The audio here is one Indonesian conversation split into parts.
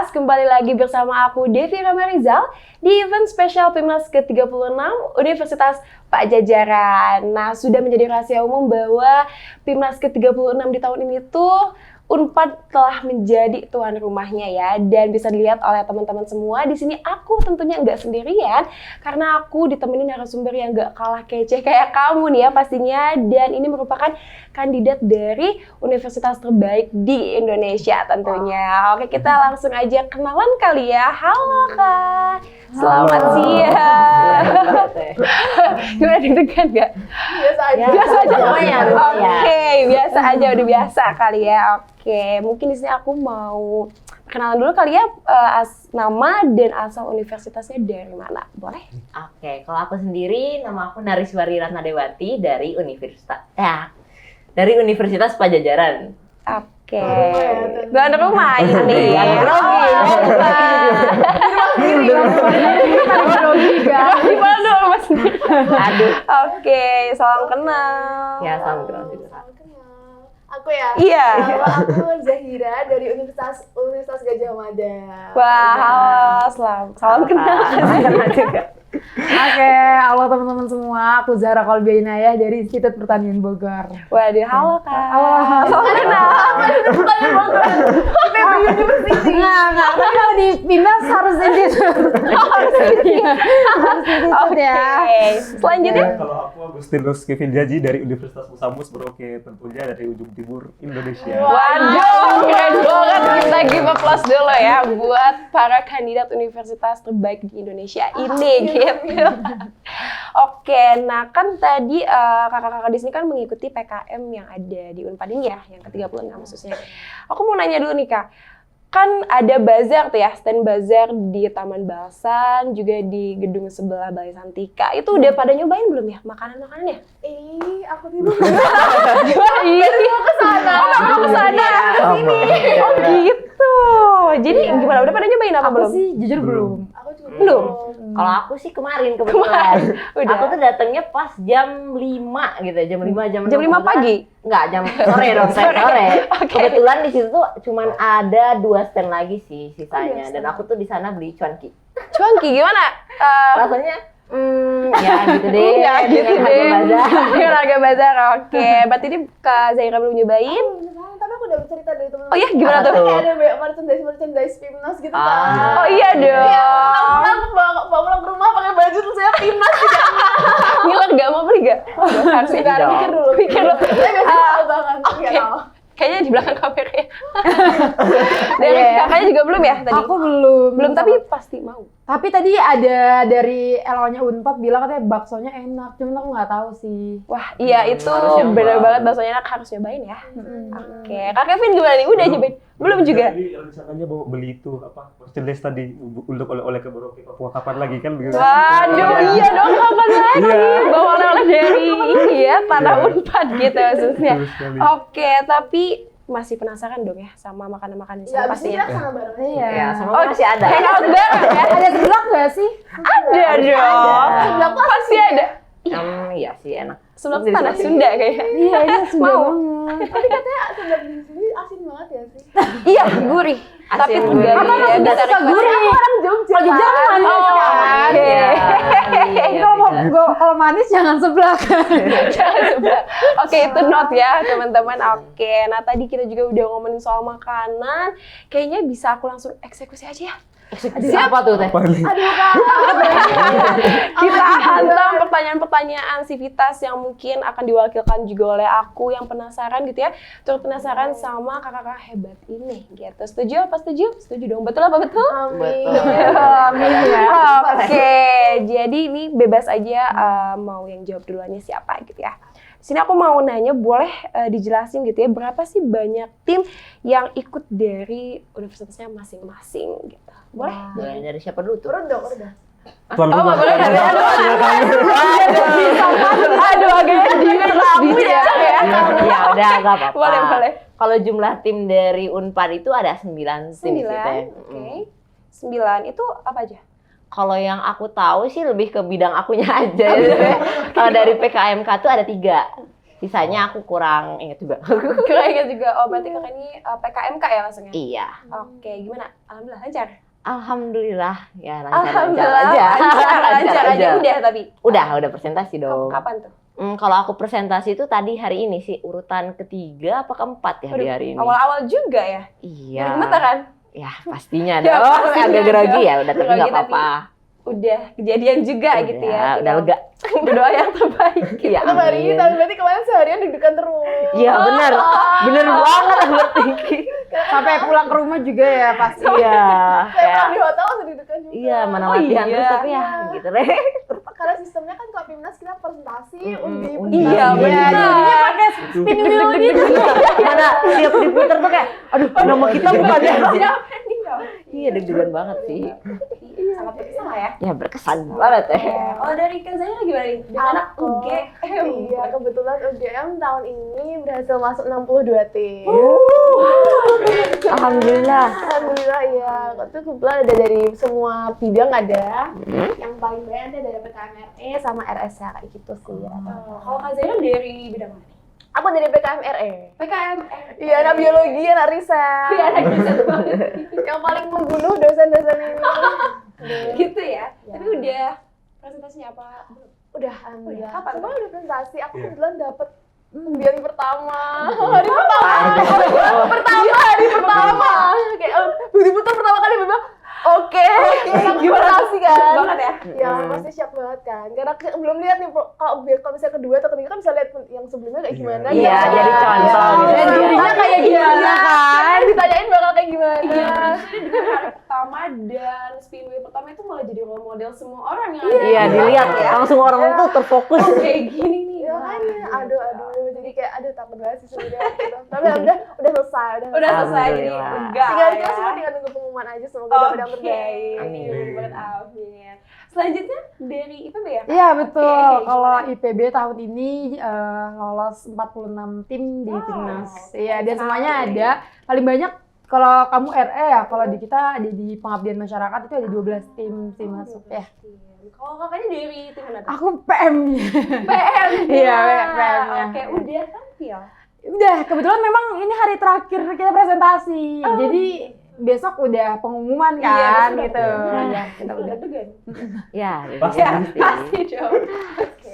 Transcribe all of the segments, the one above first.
Universitas, kembali lagi bersama aku Devi Ramarizal di event spesial PIMNAS ke-36 Universitas Pajajaran. Nah, sudah menjadi rahasia umum bahwa PIMNAS ke-36 di tahun ini tuh Unpad telah menjadi tuan rumahnya ya, dan bisa dilihat oleh teman-teman semua di sini. Aku tentunya nggak sendirian karena aku ditemenin narasumber yang nggak kalah kece kayak kamu nih ya pastinya, dan ini merupakan kandidat dari universitas terbaik di Indonesia tentunya. Oke, kita langsung aja kenalan kali ya. Halo Kak, selamat siang. Gimana, deg-degan nggak? Biasa aja. Biasa aja. Oke. Oke, biasa aja, udah biasa kali ya. Oke, mungkin di sini aku mau kenalan dulu kali ya, nama dan asal universitasnya dari mana, boleh? Oke, kalau aku sendiri, nama aku Nariswari Ratnadewati dari Universitas Pajajaran. Oke, tuan rumah ini. Di mana Mas? Aduh. Oke, salam kenal. Ya, salam kenal juga. Aku ya? Iya. Aku Zahira dari Universitas Gajah Mada. Wah, halo, salam kenal. Oke, halo teman-teman semua. Aku Zahra Kolbiainayah dari Institut Pertanian Bogor. Waduh, halo Kak. Halo. Salam kenal. Pertanian Bogor. University. Enggak. Tapi kalau di PIMNAS harus institut. Harus institut ya. Oke, selanjutnya. Kalau aku Agustinus Kevin Jaji dari Universitas Musamus Merauke, tentunya dari ujung timur Indonesia. Waduh, keren banget. Kita give applause dulu ya buat para kandidat universitas terbaik di Indonesia ini gitu. Oke, nah kan tadi kakak-kakak di sini kan mengikuti PKM yang ada di Unpad ini ya, yang ke-36 khususnya. Aku mau nanya dulu nih Kak, kan ada bazar tuh ya, stand bazar di Taman Balsan, juga di gedung sebelah Balai Santika. Itu udah pada nyobain belum ya makanan-makanannya? Aku tidur. Iya, mau ke sana. Mau ke sana. Sama. Oh gitu. Jadi gimana? Udah pada nyobain apa Aku belum? sih jujur belum. Aku juga Belum? Kalau aku sih kemarin kebetulan. Udah. Aku tuh datangnya pas jam 5 gitu, jam 5 Jam 5 pagi? Enggak, jam sore dong, sore. Oke. Kebetulan di situ tuh cuman ada 2 stand lagi sih sisanya, dan aku tuh di sana beli cuanki. Cuanki gimana? Rasanya ya gitu deh. Ya gitu dengan deh. harga bazar. Dengan harga bazar, oke. Berarti ini Kak Zahira belum nyobain? Tapi aku udah bercerita dari teman-teman. Oh iya, gimana Apa tuh? tuh? Kayak ada banyak merchandise PIMNAS gitu kan. Oh iya dong. Iya, aku bawa pulang ke rumah pakai baju terus saya PIMNAS di kamar. Ngiler gak? Mau beli gak? Harus Sebentar, dong. pikir dulu. Pikir dulu. Saya nggak tahu banget. Oke. Nggak tahu. Kayaknya di belakang kamera ya. Dari kakaknya juga belum ya tadi? Aku belum. Belum, tapi pasti mau. Tapi tadi ada dari LO-nya Unpad bilang katanya baksonya enak. Cuman aku nggak tahu sih. Wah, iya itu Harus nyoba. bener banget baksonya enak, harus nyobain ya. Oke, Kak Kevin gimana nih? Udah nyobain? Belum juga? Jadi rencananya mau beli itu apa? Merchandise tadi untuk oleh-oleh ke Merauke Papua, kapan lagi kan begitu? Waduh, iya dong, kapan lagi? Iya. Bawa oleh-oleh dari ini ya, tanah Unpad gitu maksudnya. Betul sekali. Oke, tapi masih penasaran dong ya sama makanan-makanan di Ya, sana abis ini pastinya. kita sana bareng. Iya. Ya, semoga masih ada. Hangout bareng ya? Ada seblak nggak sih? Ada dong. Seblak tuh Pasti ada. Iya sih enak. Sebelum Jadi tanah seperti Sunda kayaknya. Iya, ini sudah Mau. banget. Tapi katanya seblak di sini asin banget ya sih. Iya, gurih. Tapi Asin enggak gurih. ya, Nggak bisa suka request. gurih. Aku orang Jogja. Kalau Jogja kan manis Oh, kan. oke. Iya, Kalau mau beda. kalau manis jangan seblak. Jangan sebelah. Oke, itu note ya teman-teman. Oke, nah tadi kita juga udah ngomongin soal makanan. Kayaknya bisa aku langsung eksekusi aja ya. Siapa tuh teh? Apa nih? Kita hantam pertanyaan-pertanyaan sivitas yang mungkin akan diwakilkan juga oleh aku yang penasaran gitu ya. Turut penasaran sama kakak-kakak hebat ini gitu. Setuju apa setuju? Setuju dong. Betul apa betul? Amin. Amin ya. Oke, jadi ini bebas aja mau yang jawab duluannya siapa gitu ya. Di sini aku mau nanya, boleh dijelasin gitu ya, berapa sih banyak tim yang ikut dari universitasnya masing-masing gitu? Boleh? Mulai dari siapa dulu tuh? Urut dong, urut dong. Tuan Oh, rumah. boleh. Aduh, agak di tamu ya. Ya udah nggak apa-apa. Boleh, boleh. Kalau jumlah tim dari Unpad itu ada 9 tim sih, 9, Teh. oke. 9 itu apa aja? Kalau yang aku tahu sih lebih ke bidang akunya aja. Ya. Kalau dari PKMK tuh ada 3. Sisanya aku kurang ingat juga. Keren juga. Oh, berarti kakak ini PKMK ya langsungnya? Iya. Oke, gimana? Alhamdulillah lancar. Alhamdulillah ya Alhamdulillah aja. lancar aja. Udah tapi. Udah presentasi dong. Kapan tuh? Kalau aku presentasi itu tadi hari ini sih urutan ketiga apa keempat ya di hari ini. Awal-awal juga ya? Iya. Gemeteran? Ya pastinya Ya, dong. pastinya Agak grogi dong. ya udah tapi Grogi, nggak apa-apa. Udah kejadian juga gitu ya. Udah lega. Berdoa yang terbaik. Iya. Itu hari ini, amin. tapi berarti kemarin seharian deg-degan terus. Iya benar. Bener banget overthinking. Sampai pulang ke rumah juga ya pasti. Iya. Kayak Kayak di hotel langsung deg-degan juga. iya mana Oh, latihan iya. terus tapi ya gitu deh. Karena sistemnya kan kalau Pimnas kita presentasi, undi. Iya, Iya, benar. Jadinya pakai spin wheel gitu. Mana tiap di Twitter tuh kayak aduh nama kita bukan ya. Siapa nih? Iya deg-degan banget sih. Sangat berkesan lah ya. Ya berkesan banget ya. Kalau dari Kak Zaira gimana nih? Dengan anak UGM. Iya, kebetulan UGM tahun ini berhasil masuk 62 tim. Alhamdulillah. Alhamdulillah ya. Itu kebetulan ada dari semua bidang ada. Yang paling banyak ada dari PKMRE sama RSA kayak gitu sih ya. Kalau Kak Zaira dari bidang mana? Aku dari PKMRE. PKM. Iya, anak biologi, anak riset. Iya, anak riset banget. Yang paling membunuh dosen-dosen ini. Gitu ya. Tapi udah presentasinya apa? Udah, alhamdulillah. Kapan? Semua udah presentasi. Aku Iya. kebetulan dapet undian pertama. Hari pertama. Kayak betul-betul pertama kali bilang, oke, presentasi kan. Siap banget ya? Ya pasti siap banget kan. Karena belum lihat nih kalau misalnya kedua atau ketiga kan bisa lihat yang sebelumnya kayak gimana. Iya, kan? jadi contoh gitu. Dan dirinya kayak gimana kan? Ditanyain bakal kayak gimana. Iya, maksudnya dengan hari pertama dan spin wheel pertama itu malah jadi role model semua orang yang ada. Iya dilihat langsung orang tuh terfokus. Oh, kayak gini nih. Ya kan, aduh, jadi kayak aduh takut banget sih sebenarnya gitu. Tapi alhamdulillah udah selesai, Udah selesai jadi Alhamdulillah. enggak. tinggal kita semua tinggal tunggu pengumuman aja, semoga dapat yang terbaik. Amin. Amin. Selanjutnya dari IPB ya? Kak? Iya betul. Oke, Kalau gimana? IPB tahun ini lolos 46 tim di Wow. Timnas. Iya, dan semuanya ada. Paling banyak kalau kamu RE ya, kalau di kita ada di pengabdian masyarakat itu ada 12 tim sih masuk ya. Kalau kakaknya dari tim mana tuh? Aku PM. PM. Iya, PM-nya. Oke, udah tampil. Udah, kebetulan memang ini hari terakhir kita presentasi. Jadi besok udah pengumuman Iya, kan besok gitu. udah. Ya, kita udah. Deg-degan. Ya, Pasti. Ya, pasti dong. Oke.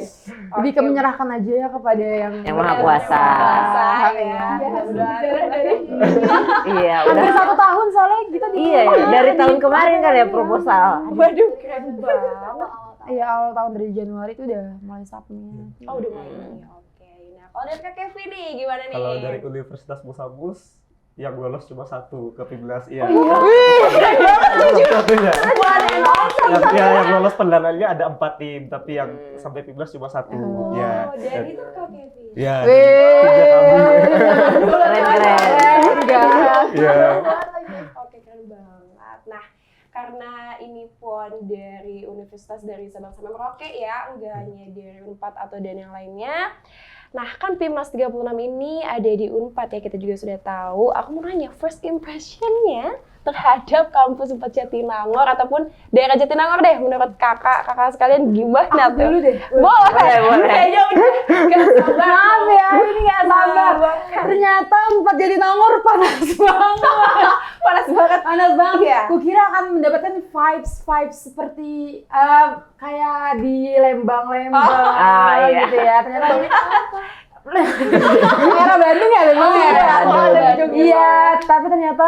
Lebih ke menyerahkan aja ya kepada yang Maha Kuasa. Kuasa, ya. Iya. Udah. Iya, Hampir udah. 1 tahun soalnya kita di Iya, dari tahun kemarin kan ya proposal. Waduh, keren banget. Iya, awal tahun dari Januari itu udah mulai submit. Oh, udah mulai. Oke. Nah, kalau dari Kak Kevin nih gimana nih? Kalau dari Universitas Musamus yang lolos cuma satu ke Pimnas, iya. Satunya. Yang lolos pendananya ada 4 tim, tapi yang sampai Pimnas cuma 1. Ya. Oh, dari itu Kak Kevin. Ya. Wih. Tiga kami. Keren-keren. Iya. Oke, keren banget. Nah, karena ini pun dari universitas dari Sabang sampai Merauke ya, enggak hanya dari Unpad atau dan yang lainnya. Nah, kan Pimnas 36 ini ada di Unpad ya, kita juga sudah tahu. Aku mau nanya, first impression-nya terhadap kampus Unpad Jatinangor ataupun daerah Jatinangor deh, menurut kakak sekalian gimana tuh? Dulu deh. Boleh. Boleh. Kayaknya udah gak sabar. Maaf ya, ini gak sabar. Ternyata 4 Jatinangor panas banget. Panas banget. Panas banget Iya. Kukira akan mendapatkan vibes seperti kayak di Lembang-Lembang iya. gitu ya. Ternyata ini daerah Bandung ya Lembang ya. Iya, Oh, Bandung. ada di Jogja. Iya, tapi ternyata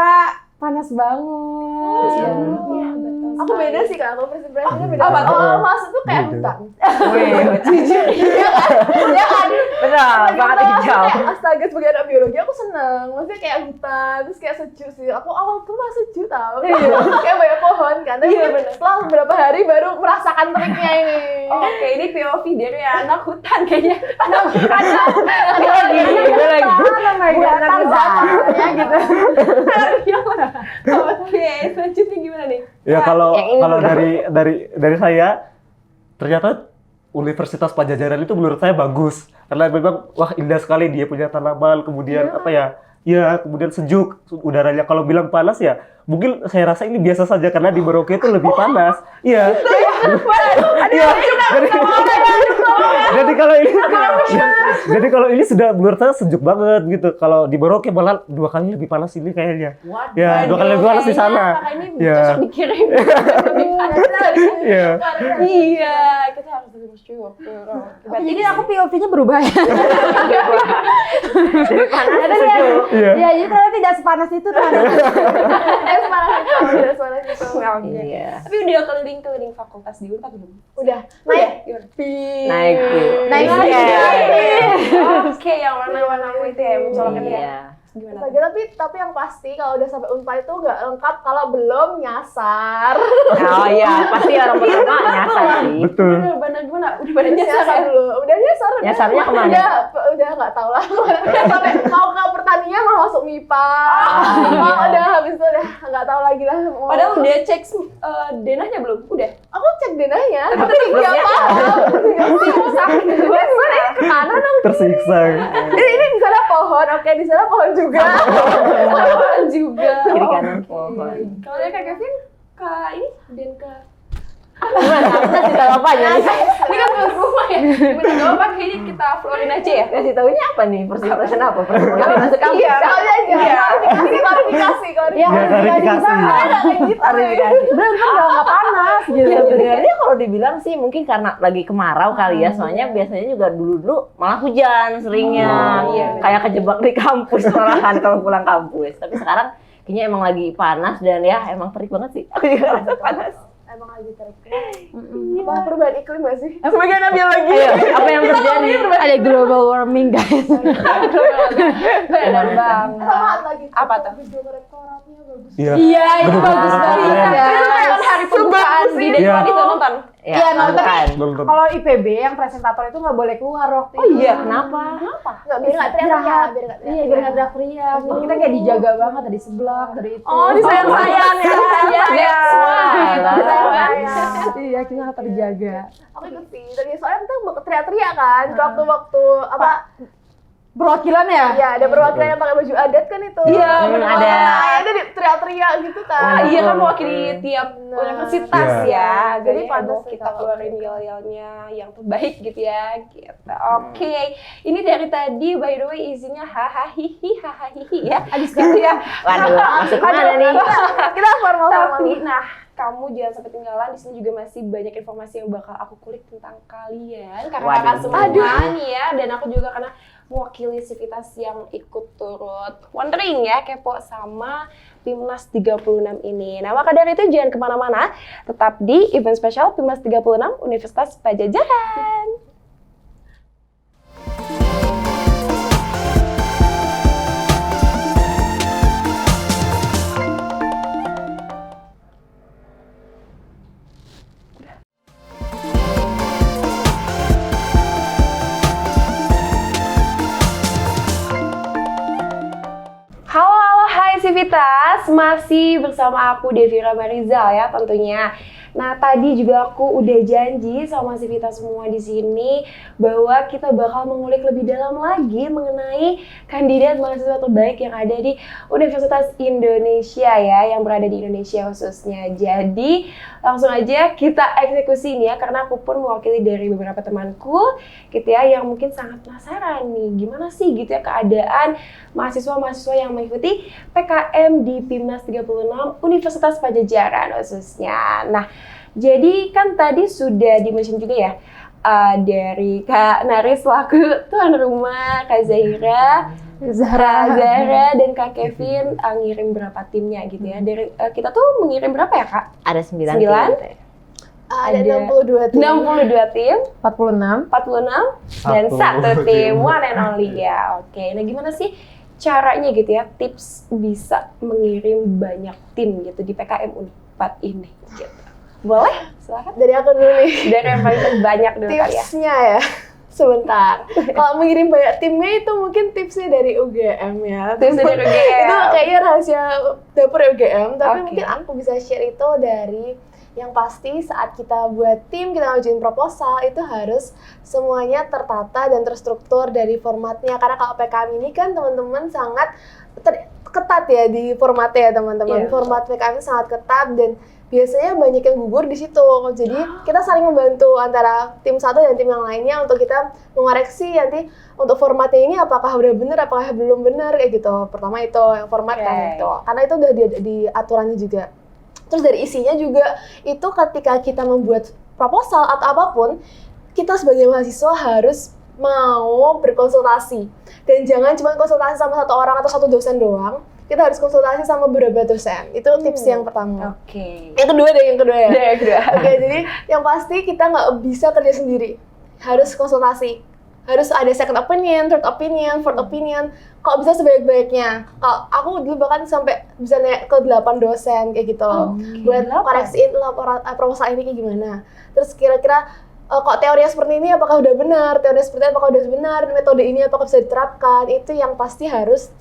panas banget. Iya. Iya, betul. Aku beda sih Kak, aku first impression-nya beda. Apa tuh? Awal masuk tuh kayak Beda. hutan. Iya kan? Benar, banget hijau. Kayak astaga sebagai anak biologi aku seneng. Maksudnya kayak hutan, terus kayak sejuk sih. Aku awal tuh malah sejuk tau. Kayak banyak pohon kan. Tapi Iya, bener. setelah beberapa hari baru merasakan teriknya ini. Oke, ini POV dari anak hutan kayaknya. Bukan Tarzan ya gitu. Oke, selanjutnya gimana nih? Ya kalau Yang ini kalau udah. dari saya ternyata Universitas Pajajaran itu menurut saya bagus karena memang wah indah sekali dia punya tanaman kemudian apa ya kemudian sejuk udaranya. Kalau bilang panas ya mungkin saya rasa ini biasa saja karena di Merauke itu lebih panas. Iya. Iya. Jadi kalau ini sudah menurut saya sejuk banget gitu. Kalau di Merauke malah 2 kali lebih panas ini kayaknya. Ya, 2 kali lebih panas di sana. Ini Ya. cocok dikirim. Iya. Iya, kita harus bersyukur waktu. Jadi aku POV-nya berubah ya. Dari panas ke sejuk. Iya. Ya, jadi ternyata tidak sepanas itu ternyata. Udah suara gitu. Iya. Tapi udah keliling-keliling fakultas di Unpad belum? Udah. Naik. Naik Naik Oke, yang warna-warna itu ya, mencolok itu ya. Iya. Gimana? Tapi yang pasti kalau udah sampai Unpad itu nggak lengkap kalau belum nyasar. Oh iya, pasti orang pertama nyasar sih. Betul. Bener gimana? Udah pada nyasar Nyasar ya? dulu. Udah nyasar. Nyasarnya kemana? Udah nggak tahu lah. Sampai mau ke pertanian mau masuk MIPA. iya. Udah habis itu udah nggak tahu lagi lah. Padahal udah cek denahnya belum? Udah. Aku cek denahnya. Tapi nggak paham. Gimana ya? Ke kanan dong. Tersiksa. Ini di sana pohon. Oke, di sana pohon juga. Pohon juga. Kiri kanan pohon. Kalau dari Kak Kevin, ini dan ke Gimana? Kita cerita apanya nih? ini kan ke rumah ya. Gimana gak apa kayaknya kita floorin aja ya. Kasih taunya apa nih? First impression apa? Pertama masuk kampus. Iya, soalnya aja. Klarifikasi. Ya, klarifikasi. Klarifikasi. Bener nggak panas gitu. Sebenarnya kalau dibilang sih mungkin karena lagi kemarau kali ya, soalnya biasanya juga dulu malah hujan seringnya, kayak kejebak di kampus malahan kalau pulang kampus. Tapi sekarang kayaknya emang lagi panas dan ya emang terik banget sih. Aku juga rasa panas. Emang lagi terik. Apa perubahan iklim gak sih? Sebagai anak biologi. Ayo, apa yang terjadi? Ada global warming guys. Benar banget. Sama lagi. Apa tuh? Video rektoratnya bagus. Iya. Iya, itu Bener-bener bagus banget. keren. Itu kan hari pembukaan di Iya. Depan itu nonton. Iya, nonton. Nonton. Kalau IPB yang presentator itu nggak boleh keluar waktu Oh itu. iya, Kenapa? Nggak, biar nggak teriak-teriak. Biar nggak Iya, biar nggak teriak-teriak. Jadi kita kayak dijaga banget dari sebelah, dari itu. Oh, disayang-sayang ya. That's why. Iya, kita nggak terjaga. Aku ikut sih. Tadi soalnya kita teriak-teriak kan. Waktu-waktu apa? Perwakilan ya? Iya, ada perwakilan yang pakai baju adat kan itu. Iya, ada. Ada teriak-teriak gitu kan. Iya kan mewakili tiap universitas ya. Jadi Jadi pantas mau sih kita kalau keluarin yel-yelnya yang terbaik gitu ya. Gitu. Oke. Ini dari tadi by the way isinya hahaha ya. Gitu ya. Waduh, masuk mana nih? Kita formal-formal. Tapi nah, kamu jangan sampai tinggalan, di sini juga masih banyak informasi yang bakal aku kulik tentang kalian karena kakak Waduh. semua nih ya, dan aku juga karena mewakili Civitas yang ikut turut wondering ya, kepo sama Pimnas 36 ini. Nah, maka dari itu jangan kemana-mana, tetap di event spesial Pimnas 36 Universitas Padjadjaran. Halo, hai Civitas, masih bersama aku Devi Ramarizal ya tentunya. Nah, tadi juga aku udah janji sama Civitas semua di sini bahwa kita bakal mengulik lebih dalam lagi mengenai kandidat mahasiswa terbaik yang ada di Universitas Indonesia ya, yang berada di Indonesia khususnya. Jadi, langsung aja kita eksekusi nih ya, karena aku pun mewakili dari beberapa temanku gitu ya, yang mungkin sangat penasaran nih, gimana sih gitu ya keadaan mahasiswa-mahasiswa yang mengikuti PKM di Pimnas 36 Universitas Padjadjaran khususnya. Nah, jadi kan tadi sudah di-mention juga ya dari Kak Naris selaku tuan rumah, Kak Zahra, dan Kak Kevin ngirim berapa timnya gitu ya. Dari kita tuh mengirim berapa ya, Kak? Ada 9 9? tim. Ada Ada 62 tim. 62 tim, 46. 46 dan Satu. 1 tim, one and only ya. Oke, nah gimana sih caranya gitu ya, tips bisa mengirim banyak tim gitu di PKM Unpad ini gitu. Boleh? Silakan. Dari aku dulu nih. Dari yang paling banyak dulu kali ya. Tipsnya ya. Sebentar. Kalau mengirim banyak timnya itu mungkin tipsnya dari UGM ya. Tipsnya dari UGM. Itu kayaknya rahasia dapur UGM, tapi Oke. mungkin aku bisa share itu dari yang pasti saat kita buat tim, kita ngajuin proposal, itu harus semuanya tertata dan terstruktur dari formatnya. Karena kalau PKM ini kan teman-teman sangat ketat ya di formatnya ya teman-teman. Iya. Format PKM itu sangat ketat dan biasanya banyak yang gugur di situ. Jadi kita saling membantu antara tim satu dan tim yang lainnya untuk kita mengoreksi nanti untuk formatnya ini apakah udah bener, apakah belum bener kayak gitu. Pertama itu yang format kan itu, karena itu udah di aturannya juga. Terus dari isinya juga itu ketika kita membuat proposal atau apapun, kita sebagai mahasiswa harus mau berkonsultasi dan jangan cuma konsultasi sama satu orang atau satu dosen doang. Kita harus konsultasi sama beberapa dosen. Itu tips yang pertama. Oke. Yang kedua ya. Yang kedua. Oke, jadi yang pasti kita nggak bisa kerja sendiri. Harus konsultasi. Harus ada second opinion, third opinion, fourth opinion. Kalau bisa sebaik-baiknya. Kalau aku dulu bahkan sampai bisa naik ke 8 dosen kayak gitu. Buat koreksiin laporan proposal ini kayak gimana. Terus kira-kira kok teorinya seperti ini apakah udah benar? Teorinya seperti ini apakah udah benar? Metode ini apakah bisa diterapkan? Itu yang pasti harus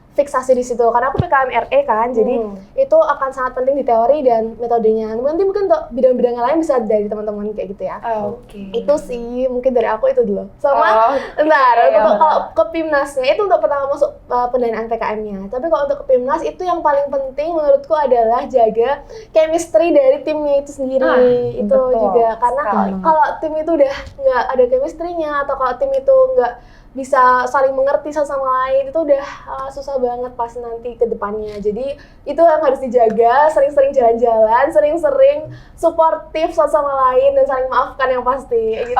fiksasi di situ karena aku PKM RE kan, jadi itu akan sangat penting di teori dan metodenya. Nanti mungkin untuk bidang-bidang yang lain bisa dari teman-teman kayak gitu ya. Itu sih mungkin dari aku itu dulu. Sama untuk kalau ke PIMNAS-nya itu untuk pertama masuk pendanaan PKM-nya. Tapi kalau untuk ke PIMNAS itu yang paling penting menurutku adalah jaga chemistry dari timnya itu sendiri. Itu juga karena kalau tim itu udah nggak ada chemistry-nya atau kalau tim itu nggak bisa saling mengerti satu sama lain, itu udah susah banget pas nanti ke depannya. Jadi itu yang harus dijaga, sering-sering jalan-jalan, sering-sering suportif satu sama lain dan saling maafkan yang pasti gitu.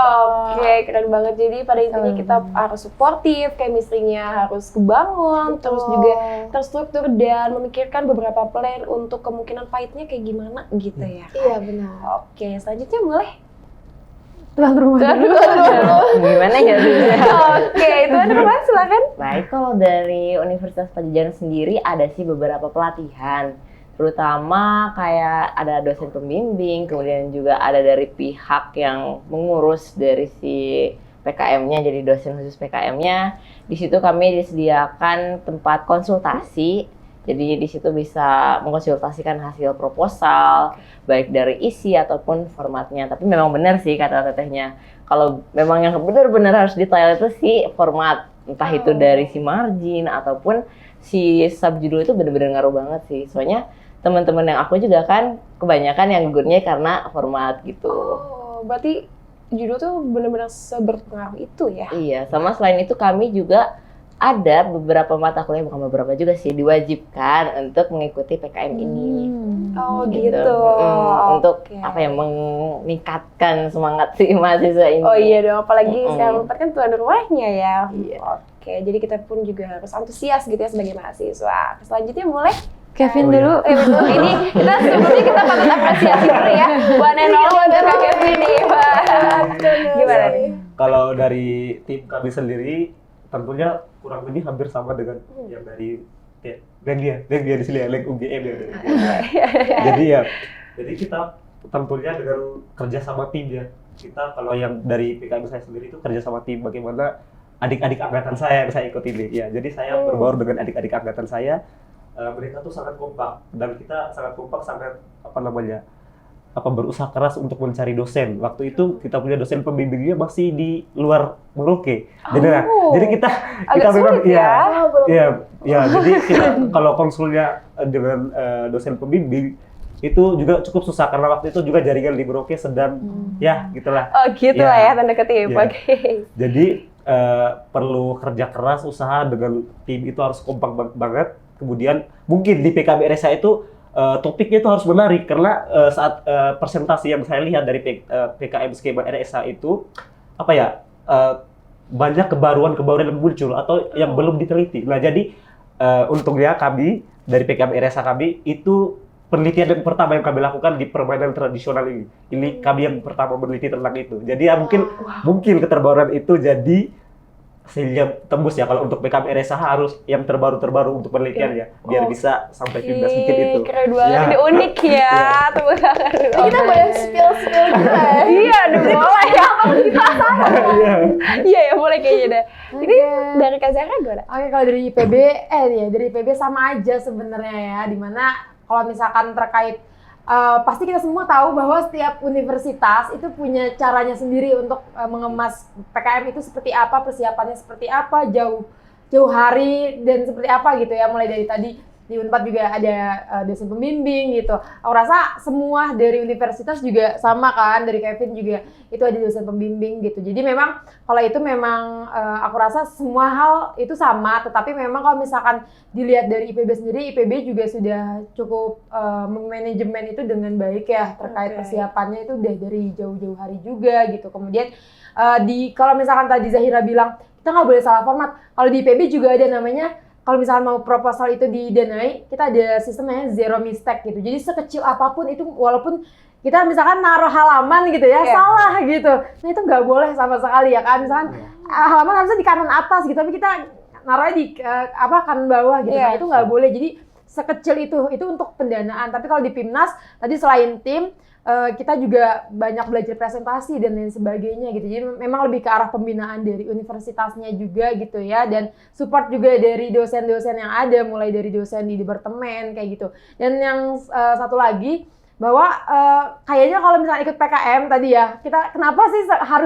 Oke, keren banget. Jadi pada intinya kita harus suportif, chemistry-nya harus kebangun, terus juga terstruktur dan memikirkan beberapa plan untuk kemungkinan pahitnya kayak gimana gitu ya. Iya, benar. Oke, selanjutnya boleh. Tuan rumah. Gimana ya? Oke, Tuan rumah silakan. Baik, kalau dari Universitas Padjadjaran sendiri ada sih beberapa pelatihan, terutama kayak ada dosen pembimbing, kemudian juga ada dari pihak yang mengurus dari si PKM-nya, jadi dosen khusus PKM-nya. Di situ kami disediakan tempat konsultasi. Jadi di situ bisa mengkonsultasikan hasil proposal, baik dari isi ataupun formatnya. Tapi memang benar sih kata tetehnya, kalau memang yang benar-benar harus detail itu sih format. Entah itu dari si margin ataupun si subjudul itu benar-benar ngaruh banget sih. Soalnya teman-teman yang aku juga kan kebanyakan yang gugurnya karena format gitu. Oh, berarti judul tuh benar-benar seberpengaruh itu ya? Iya, sama selain itu kami juga ada beberapa mata kuliah, bukan beberapa juga sih, diwajibkan untuk mengikuti PKM ini. Oh gitu. Untuk apa ya, meningkatkan semangat si mahasiswa ini. Oh iya dong, apalagi sekarang kan tuan rumahnya ya. Iya. Oke, jadi kita pun juga harus antusias gitu ya sebagai mahasiswa. Selanjutnya mulai Kevin dulu. Betul. Ini kita sebelumnya kita patut apresiasi dulu ya. One and only untuk Kak Kevin nih, Pak. Gimana nih? Kalau dari tim kami sendiri tentunya kurang lebih hampir sama dengan yang dari dia di sini ya, UGM ya. Jadi kita tentunya dengan kerja sama tim ya. Kita kalau yang dari PKM saya sendiri itu kerja sama tim, bagaimana adik-adik angkatan saya yang saya ikut ini ya. Jadi saya berbaur dengan adik-adik angkatan saya. Mereka tuh sangat kompak dan kita sangat kompak, sangat berusaha keras untuk mencari dosen. Waktu itu kita punya dosen pembimbingnya masih di luar Merauke. Jadi kita memang jadi kita kalau konsulnya dengan dosen pembimbing itu juga cukup susah karena waktu itu juga jaringan di Merauke sedang ya gitulah. Oh gitu lah ya, tanda kutip. Oke. Jadi perlu kerja keras, usaha dengan tim itu harus kompak banget. Kemudian mungkin di PKB RSA itu topiknya itu harus menarik karena saat presentasi yang saya lihat dari PKM skema RSA itu banyak kebaruan-kebaruan yang muncul atau yang belum diteliti. Nah jadi untungnya kami dari PKM RSA kami itu penelitian yang pertama yang kami lakukan di permainan tradisional ini. Ini kami yang pertama meneliti tentang itu. Jadi ya mungkin keterbaruan itu jadi sehingga tembus ya. Kalau untuk PKM RSA harus yang terbaru untuk penelitian ya, biar bisa sampai PIMNAS mungkin itu. Keren banget, ini unik ya. Tepuk tangan dulu. Kita boleh spill gitu ya. Iya, aduh boleh ya. Iya ya, boleh kayaknya deh. Ini dari Kak Zahra gimana? Oke, kalau dari IPB, dari IPB sama aja sebenarnya ya. Dimana kalau misalkan terkait pasti kita semua tahu bahwa setiap universitas itu punya caranya sendiri untuk mengemas PKM itu seperti apa, persiapannya seperti apa, jauh hari dan seperti apa gitu ya. Mulai dari tadi di Unpad juga ada dosen pembimbing gitu. Aku rasa semua dari universitas juga sama kan, dari Kevin juga itu ada dosen pembimbing gitu. Jadi memang kalau itu memang aku rasa semua hal itu sama, tetapi memang kalau misalkan dilihat dari IPB sendiri, IPB juga sudah cukup manajemen itu dengan baik ya, terkait persiapannya itu udah dari jauh-jauh hari juga gitu. Kemudian kalau misalkan tadi Zahira bilang kita nggak boleh salah format, kalau di IPB juga ada namanya, kalau misalkan mau proposal itu didanai, kita ada sistemnya zero mistake gitu. Jadi sekecil apapun itu, walaupun kita misalkan naruh halaman gitu ya, salah gitu. Nah itu nggak boleh sama sekali ya kan. Misalkan halaman harusnya di kanan atas gitu, tapi kita naruhnya di kanan bawah gitu. Nah itu nggak boleh. Jadi sekecil itu untuk pendanaan. Tapi kalau di PIMNAS, tadi selain tim, kita juga banyak belajar presentasi dan lain sebagainya gitu. Jadi memang lebih ke arah pembinaan dari universitasnya juga gitu ya, dan support juga dari dosen-dosen yang ada, mulai dari dosen di departemen kayak gitu. Dan yang satu lagi bahwa kayaknya kalau misalnya ikut PKM tadi ya, kenapa sih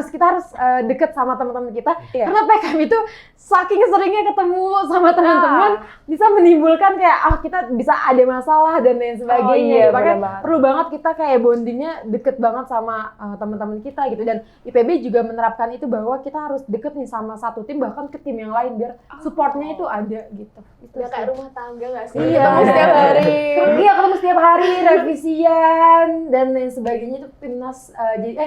kita harus deket sama teman-teman kita? Karena PKM itu saking seringnya ketemu sama teman-teman bisa menimbulkan kayak kita bisa ada masalah dan lain sebagainya. Makanya perlu banget kita kayak bondingnya deket banget sama teman-teman kita gitu. Dan IPB juga menerapkan itu bahwa kita harus deket nih sama satu tim, bahkan ke tim yang lain biar supportnya itu ada gitu. Ya kayak rumah tangga nggak sih? Iya, Ketemu setiap hari. Iya, ketemu setiap hari, revisian dan lain sebagainya. Itu PIMNAS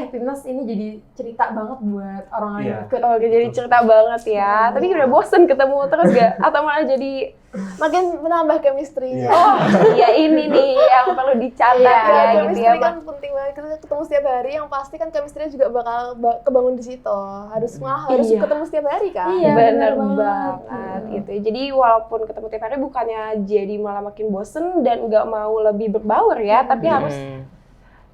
PIMNAS ini jadi cerita banget buat orang-orang yang ikut. Jadi cerita banget ya. Tapi udah bosen ketemu terus gak? Atau malah jadi makin menambah chemistry-nya. Oh iya, ini nih yang perlu dicatat ya gitu chemistry ya. kan penting banget, kita ketemu setiap hari, yang pasti kan chemistry juga bakal kebangun di situ. Harus ketemu setiap hari kan. Iya, bener banget gitu. Jadi walaupun ketemu tiap hari bukannya jadi malah makin bosen dan nggak mau lebih berbaur ya, tapi harus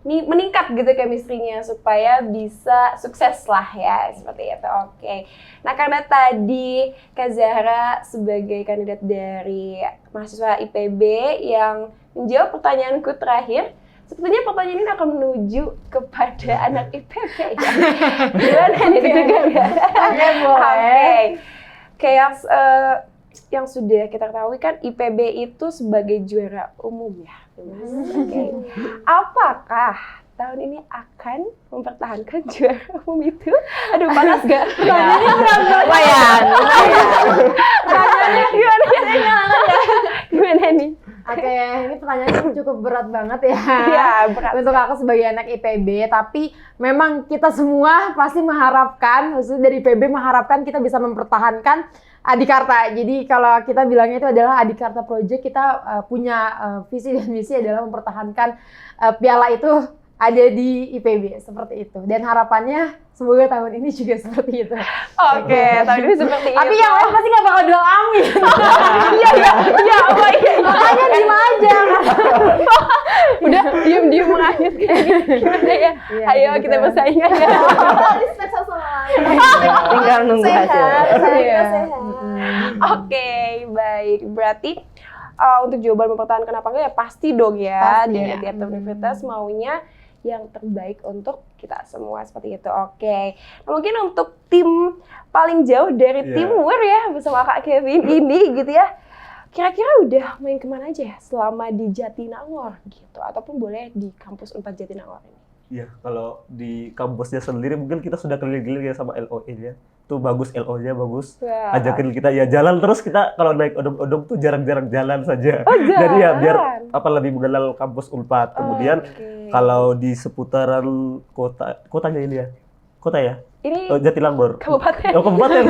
meningkat gitu chemistry-nya supaya bisa sukses lah ya, seperti itu. Oke. Nah, karena tadi Kak Zahra sebagai kandidat dari mahasiswa IPB yang menjawab pertanyaanku terakhir, sepertinya pertanyaan ini akan menuju kepada anak IPB ya. Gimana nih dengar ya? Oke. Kayak yang sudah kita ketahui kan IPB itu sebagai juara umum ya. Apakah tahun ini akan mempertahankan juara umum itu? Aduh, panas gak? Pertanyaannya berat banget. Gimana nih? Oke, ini pertanyaannya cukup berat banget ya. Iya, berat. Untuk aku sebagai anak IPB, tapi memang kita semua pasti mengharapkan, khususnya dari IPB mengharapkan kita bisa mempertahankan Adikarta. Jadi kalau kita bilangnya itu adalah Adikarta Project, kita punya visi dan misi adalah mempertahankan piala itu ada di IPB, seperti itu. Dan harapannya semoga tahun ini juga seperti itu. Oke, tahun ini seperti itu. Tapi yang lain pasti nggak bakal bilang amin. Makanya diem aja. Udah diem mengakhir gimana ya? Ayo gitu. kita bersaing aja. Respect sama lain. Tinggal nunggu hasil. Sehat. Oke, baik. Berarti untuk jawaban mempertahankan apa enggak ya pasti dong ya. Pasti, dari ya. tiap universitas maunya yang terbaik untuk kita semua, seperti itu. Oke. Nah, mungkin untuk tim paling jauh dari timur ya bersama Kak Kevin ini gitu ya. Kira-kira udah main kemana aja ya selama di Jatinangor gitu, ataupun boleh di kampus Unpad Jatinangor ini? Iya, kalau di kampusnya sendiri mungkin kita sudah keliling-keliling ya sama LOE-nya. Tuh bagus, LO-nya bagus. Wah. Ajakin kita ya jalan terus, kita kalau naik odong-odong tuh jarang-jarang jalan saja. Oh, Jadi ya biar jalan. lebih mengenal kampus Unpad. Kemudian kalau di seputaran kotanya ini ya. Kota ya? Ini Jatinangor. kabupaten. Oh, kabupaten.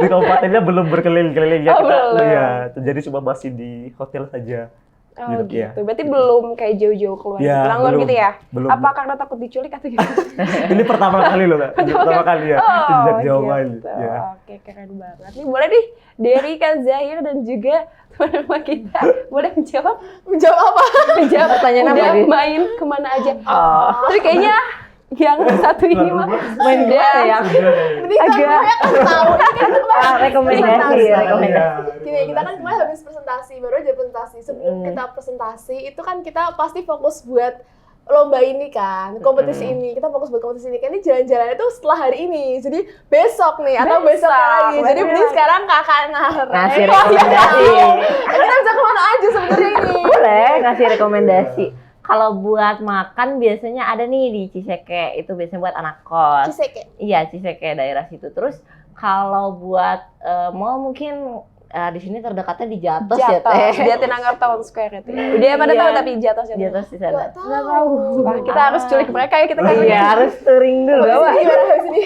di kabupatennya belum berkeliling-keliling ya, kita. Belum. Iya, jadi cuma masih di hotel saja. Oh gitu, gitu. ya. Berarti belum kayak jauh-jauh keluar Ya, Jatinangor belum. gitu ya? Belum. Apa karena takut diculik atau gimana? Ini pertama kali loh, Kak. Pertama kali ya. Sejak Jawa ini. gitu. Ya. Oke, keren banget. Nih boleh nih dari Kak Zahir dan juga teman-teman kita boleh menjawab? Menjawab apa? Menjawab Pertanyaan apa udah ini? main kemana aja? Tapi kayaknya yang satu ini mah udah yang Mending kan agak gue kan tahu. rekomendasi. Gini, kita kan kemarin habis presentasi, baru aja presentasi. Sebelum kita presentasi, itu kan kita pasti fokus buat lomba ini kan, kompetisi ini, kita fokus buat kompetisi ini kan, ini jalan-jalannya tuh setelah hari ini, jadi besok nih atau besok lagi, jadi beli sekarang kakak Ngasih rekomendasi. kita bisa kemana aja sebenarnya ini. Boleh ngasih rekomendasi. Kalau buat makan biasanya ada nih di Ciseke, itu biasanya buat anak kos. Ciseke. Iya, Ciseke daerah situ. Terus kalau buat mall mungkin di sini terdekatnya di Jatos ya Teh. Jatinangor Town Square itu. Udah pada Iya. tahu tapi Jatos Jatos di sana. Nggak Nggak tahu. Wah, kita harus culik mereka ya kita kan. Iya, harus touring dulu. Gimana habis ini?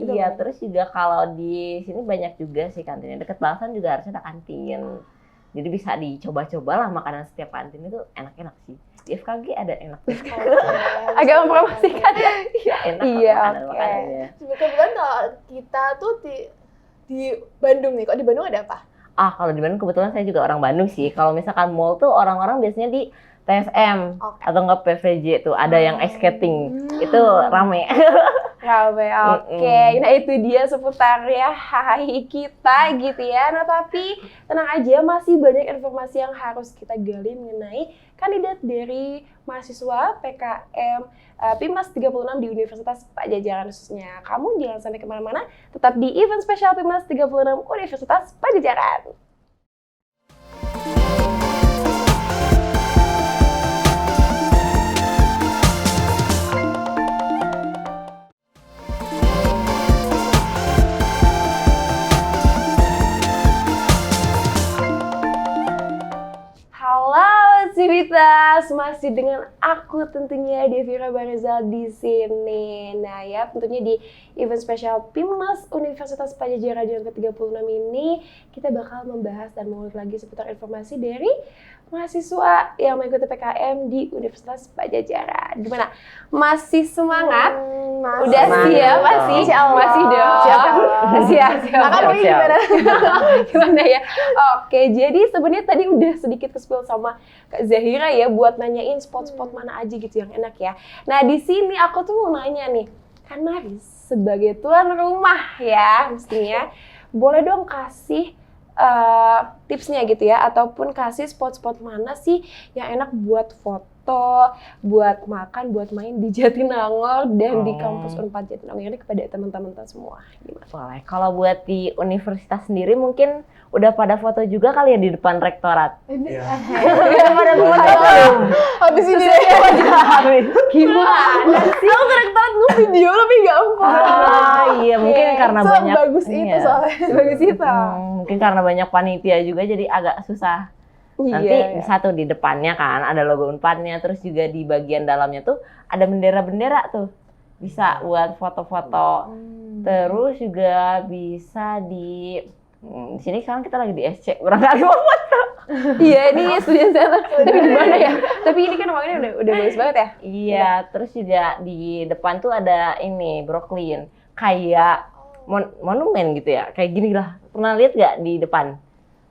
Iya, terus juga kalau di sini banyak juga sih kantinnya. Deket Balasan juga harusnya ada kantin. Jadi bisa dicoba-coba lah makanan setiap kantin itu enak-enak sih. Di FKG ada enak. Agak mempromosikan ya. Iya, enak Iya, makanan-makanannya. Kebetulan kalau kita tuh di Bandung nih, kok di Bandung ada apa? Kalau di Bandung kebetulan saya juga orang Bandung sih. Kalau misalkan mall tuh orang-orang biasanya di TSM Oke. atau enggak PVJ tuh ada yang ice skating. Itu rame. Rame, oke. Nah itu dia seputar ya hai kita gitu ya. Nah tapi tenang aja masih banyak informasi yang harus kita gali mengenai kandidat dari mahasiswa PKM PIMNAS 36 di Universitas Padjadjaran khususnya. Kamu jangan sampai kemana-mana, tetap di event spesial PIMNAS 36 Universitas Padjadjaran. Halo Civitas, masih dengan aku tentunya Devira Barizal di sini. Nah ya, tentunya di event spesial PIMNAS Universitas Padjadjaran yang ke-36 ini kita bakal membahas dan mengulik lagi seputar informasi dari mahasiswa yang mengikuti PKM di Universitas Padjadjaran. Gimana? Masih semangat? Udah siap masih? Masih dong. Siap. Kakak Rui gimana? Gimana ya? Oke, jadi sebenarnya tadi udah sedikit ke-spill sama Kak Zahira ya buat nanyain spot-spot mana aja gitu yang enak ya. Nah, di sini aku tuh mau nanya nih. Kan Maris sebagai tuan rumah ya, mestinya boleh dong kasih tipsnya gitu ya, ataupun kasih spot-spot mana sih yang enak buat foto, buat makan, buat main di Jatinangor dan di kampus Unpad Jatinangor ini kepada teman-teman semua. Gimana? Boleh. Kalau buat di universitas sendiri mungkin udah pada foto juga kali ya di depan rektorat. Udah pada foto belum? Habis ini Gimana sih? aku ke rektorat gue video lebih gampang. Iya, mungkin karena banyak. Sebagus itu iya. soalnya. Sebagai kita. Mungkin karena banyak panitia juga jadi agak susah. Nanti satu di depannya kan ada logo Unpadnya, terus juga di bagian dalamnya tuh ada bendera-bendera tuh. Bisa buat foto-foto. Terus juga bisa di sini sekarang kita lagi di SC, barangkali mau foto. Iya, ini student center. Tapi di mana ya? Tapi ini kan ruangannya udah bagus banget ya. Iya, terus juga di depan tuh ada ini Brooklyn, kayak monumen gitu ya, kayak gini lah. Pernah lihat nggak di depan?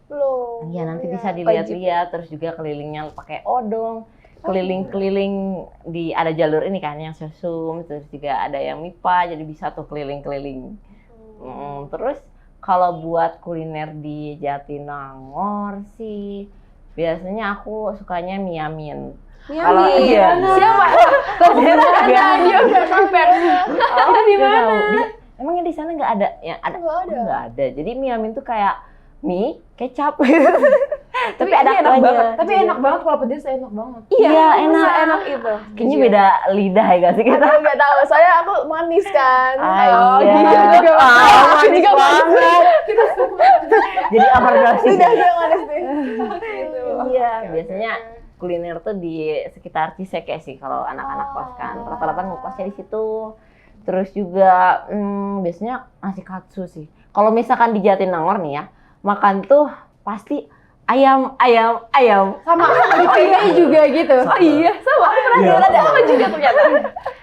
Belum. Iya, nanti bisa dilihat-lihat. Terus juga kelilingnya pakai odong, keliling-keliling ada jalur ini kan yang sesum, terus juga ada yang MIPA, jadi bisa tuh keliling-keliling. Terus kalau buat kuliner di Jatinangor sih biasanya aku sukanya mie amin. Kalau iya. Siapa? Dia udah prepare. Itu di mana? Emangnya di sana nggak ada? Ya ada. Nggak ada. Jadi mie amin tuh kayak mie kecap. Tapi ada enak banget. Tapi enak banget kalau pedes, enak banget. Iya, enak itu. Kayaknya beda lidah ya gak sih kita? Aku nggak tahu, soalnya aku manis kan. Iya. Manis banget. Jadi overdosis. Sudah manis deh. Iya, biasanya kuliner tuh di sekitar Ciseke sih kalau anak-anak kos kan. Rata-rata ngekosnya di situ. Terus juga biasanya nasi katsu sih. Kalau misalkan di Jatinangor nih ya, makan tuh pasti ayam. Sama di PI juga gitu. Oh iya, sama. Aku pernah Iya, ada apa juga ternyata.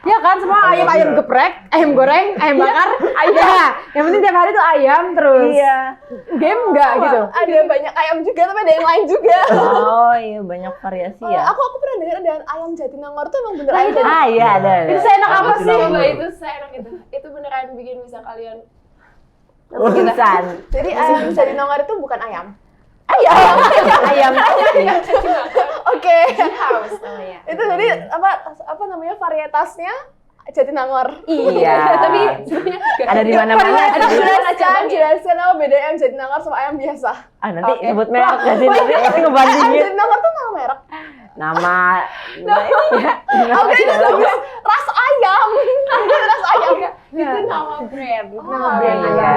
Ya kan, semua ayam geprek, ayam goreng, ayam bakar, ayam. Yang penting tiap hari tuh ayam terus. Iya. Game enggak gitu. Ada banyak ayam juga, tapi ada yang lain juga. Oh iya, banyak variasi ya. Aku pernah dengar ada ayam Jatinangor tuh emang bener ayam. Iya ada. Itu seenak apa sih? Coba itu seenak itu. Itu beneran bikin bisa kalian Urusan. Jadi ayam Jatinangor itu bukan ayam. Ayam. Oke. House namanya. Itu jadi apa namanya varietasnya Jatinangor. Iya. Tapi sebenarnya Ada di mana-mana. Ada di Jelaskan apa beda ayam Jatinangor sama ayam biasa. nanti sebut merek gak sih? Nanti ngebandingin. Ayam Jatinangor tuh nama merek. Nama. Oke, itu ras ayam. Ras ayam. itu nama brand. Nama brand, ya. iya.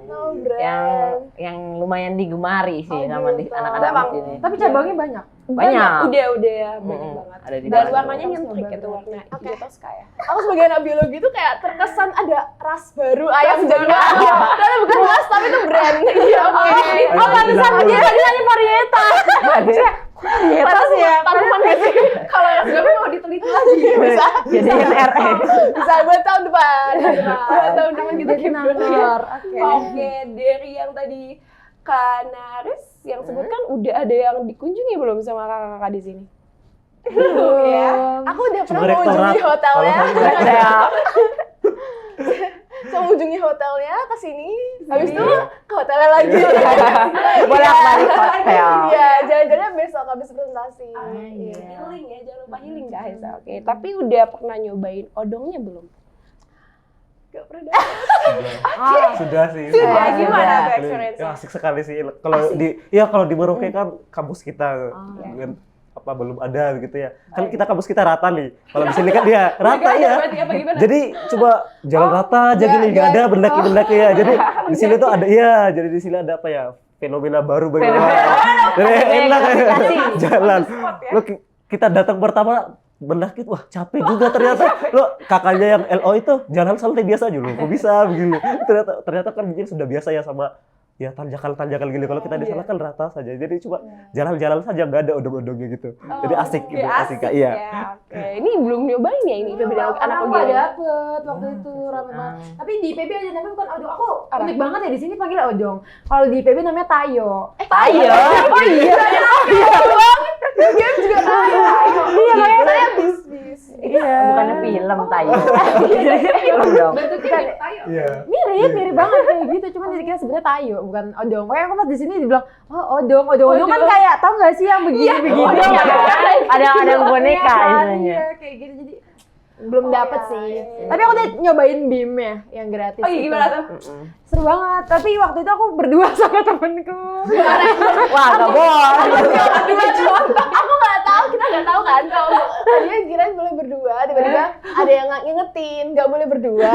Nama brand. Yang lumayan digemari sih sama di gitu. anak-anak Emang. di sini. Tapi cabangnya banyak. Banyak. Udah banyak banget. Ada di Dan mana. warnanya nyentrik itu warna hijau kayak. Aku sebagai anak biologi itu kayak terkesan ada ras baru ayam Jatinangor. Karena bukan ras tapi itu brand. Iya, oke. Oh, pantesan dia tadi nanya varietas. Varietas ya. Tanaman gak sih? Kalau ras baru mau diteliti lagi. Bisa. Jadi RE. Bisa buat tahun depan. Buat tahun depan kita Jatinangor. Oke. Oke, dari yang tadi Kanaris yang sebutkan udah ada yang dikunjungi belum sama kakak-kakak di sini? Ya. Aku udah pernah Cuma mengunjungi rektorat. hotelnya. Saya Saya mengunjungi hotelnya ke sini. Habis itu ke hotelnya lagi. bolak-balik hotel. Iya, jalan-jalannya besok habis presentasi. Iya. Healing ya, jangan lupa healing guys. Oke, tapi udah pernah nyobain odongnya belum? Gak pernah. Sudah sih. Sudah, Oh, gimana sudah. tuh experience? Ya, asik sekali sih. Kalau di Merauke kan kampus kita dengan apa belum ada gitu ya. Kan kita kampus kita rata nih. Kalau di sini kan dia rata ya. Berarti apa gimana? Jadi coba jalan rata aja gini, nggak ada bendaki-bendaki ya. Jadi di sini tuh ada jadi di sini ada apa ya? Fenomena baru bagaimana. Jadi enak ya. Jalan. Lo kita datang pertama mendaki, wah capek juga ternyata. Lo kakaknya yang LO itu jalan santai biasa aja loh. Kok bisa begini? Ternyata kan mungkin sudah biasa ya sama ya tanjakan-tanjakan gini. Kalau kita di sana kan rata saja. Jadi cuma jalan-jalan saja, nggak ada odong-odongnya gitu. Jadi asik Oke, gitu, asik Kak. Iya. Ya, oke. Ini belum nyobain ya ini PB anak Aku PB. nggak dapet waktu itu rame banget. Tapi di IPB aja namanya bukan odong. Aku unik banget ya di sini panggil odong. Kalau di IPB namanya tayo. Tayo. Oh iya. Dia juga tayo. Iya, kayak saya bis-bis. Iya. Bukannya film Tayo. Film dong. Bentuknya tayo. Iya. Mirip banget kayak gitu. Cuman dikira sebenarnya tayo, bukan odong. Kayak aku pas di sini dibilang, oh odong kan kayak tau nggak sih yang begini-begini? Ada boneka istilahnya. Iya, kayak gitu. Jadi belum dapet sih. Tapi aku udah nyobain BIM ya, yang gratis. Oh iya, itu. gimana tuh? Seru banget. Tapi waktu itu aku berdua sama temenku. Wah, gak boleh. Aku nggak tahu, kita nggak tahu kan kalau tadinya kirain boleh berdua, tiba-tiba ada yang ngingetin nggak boleh berdua.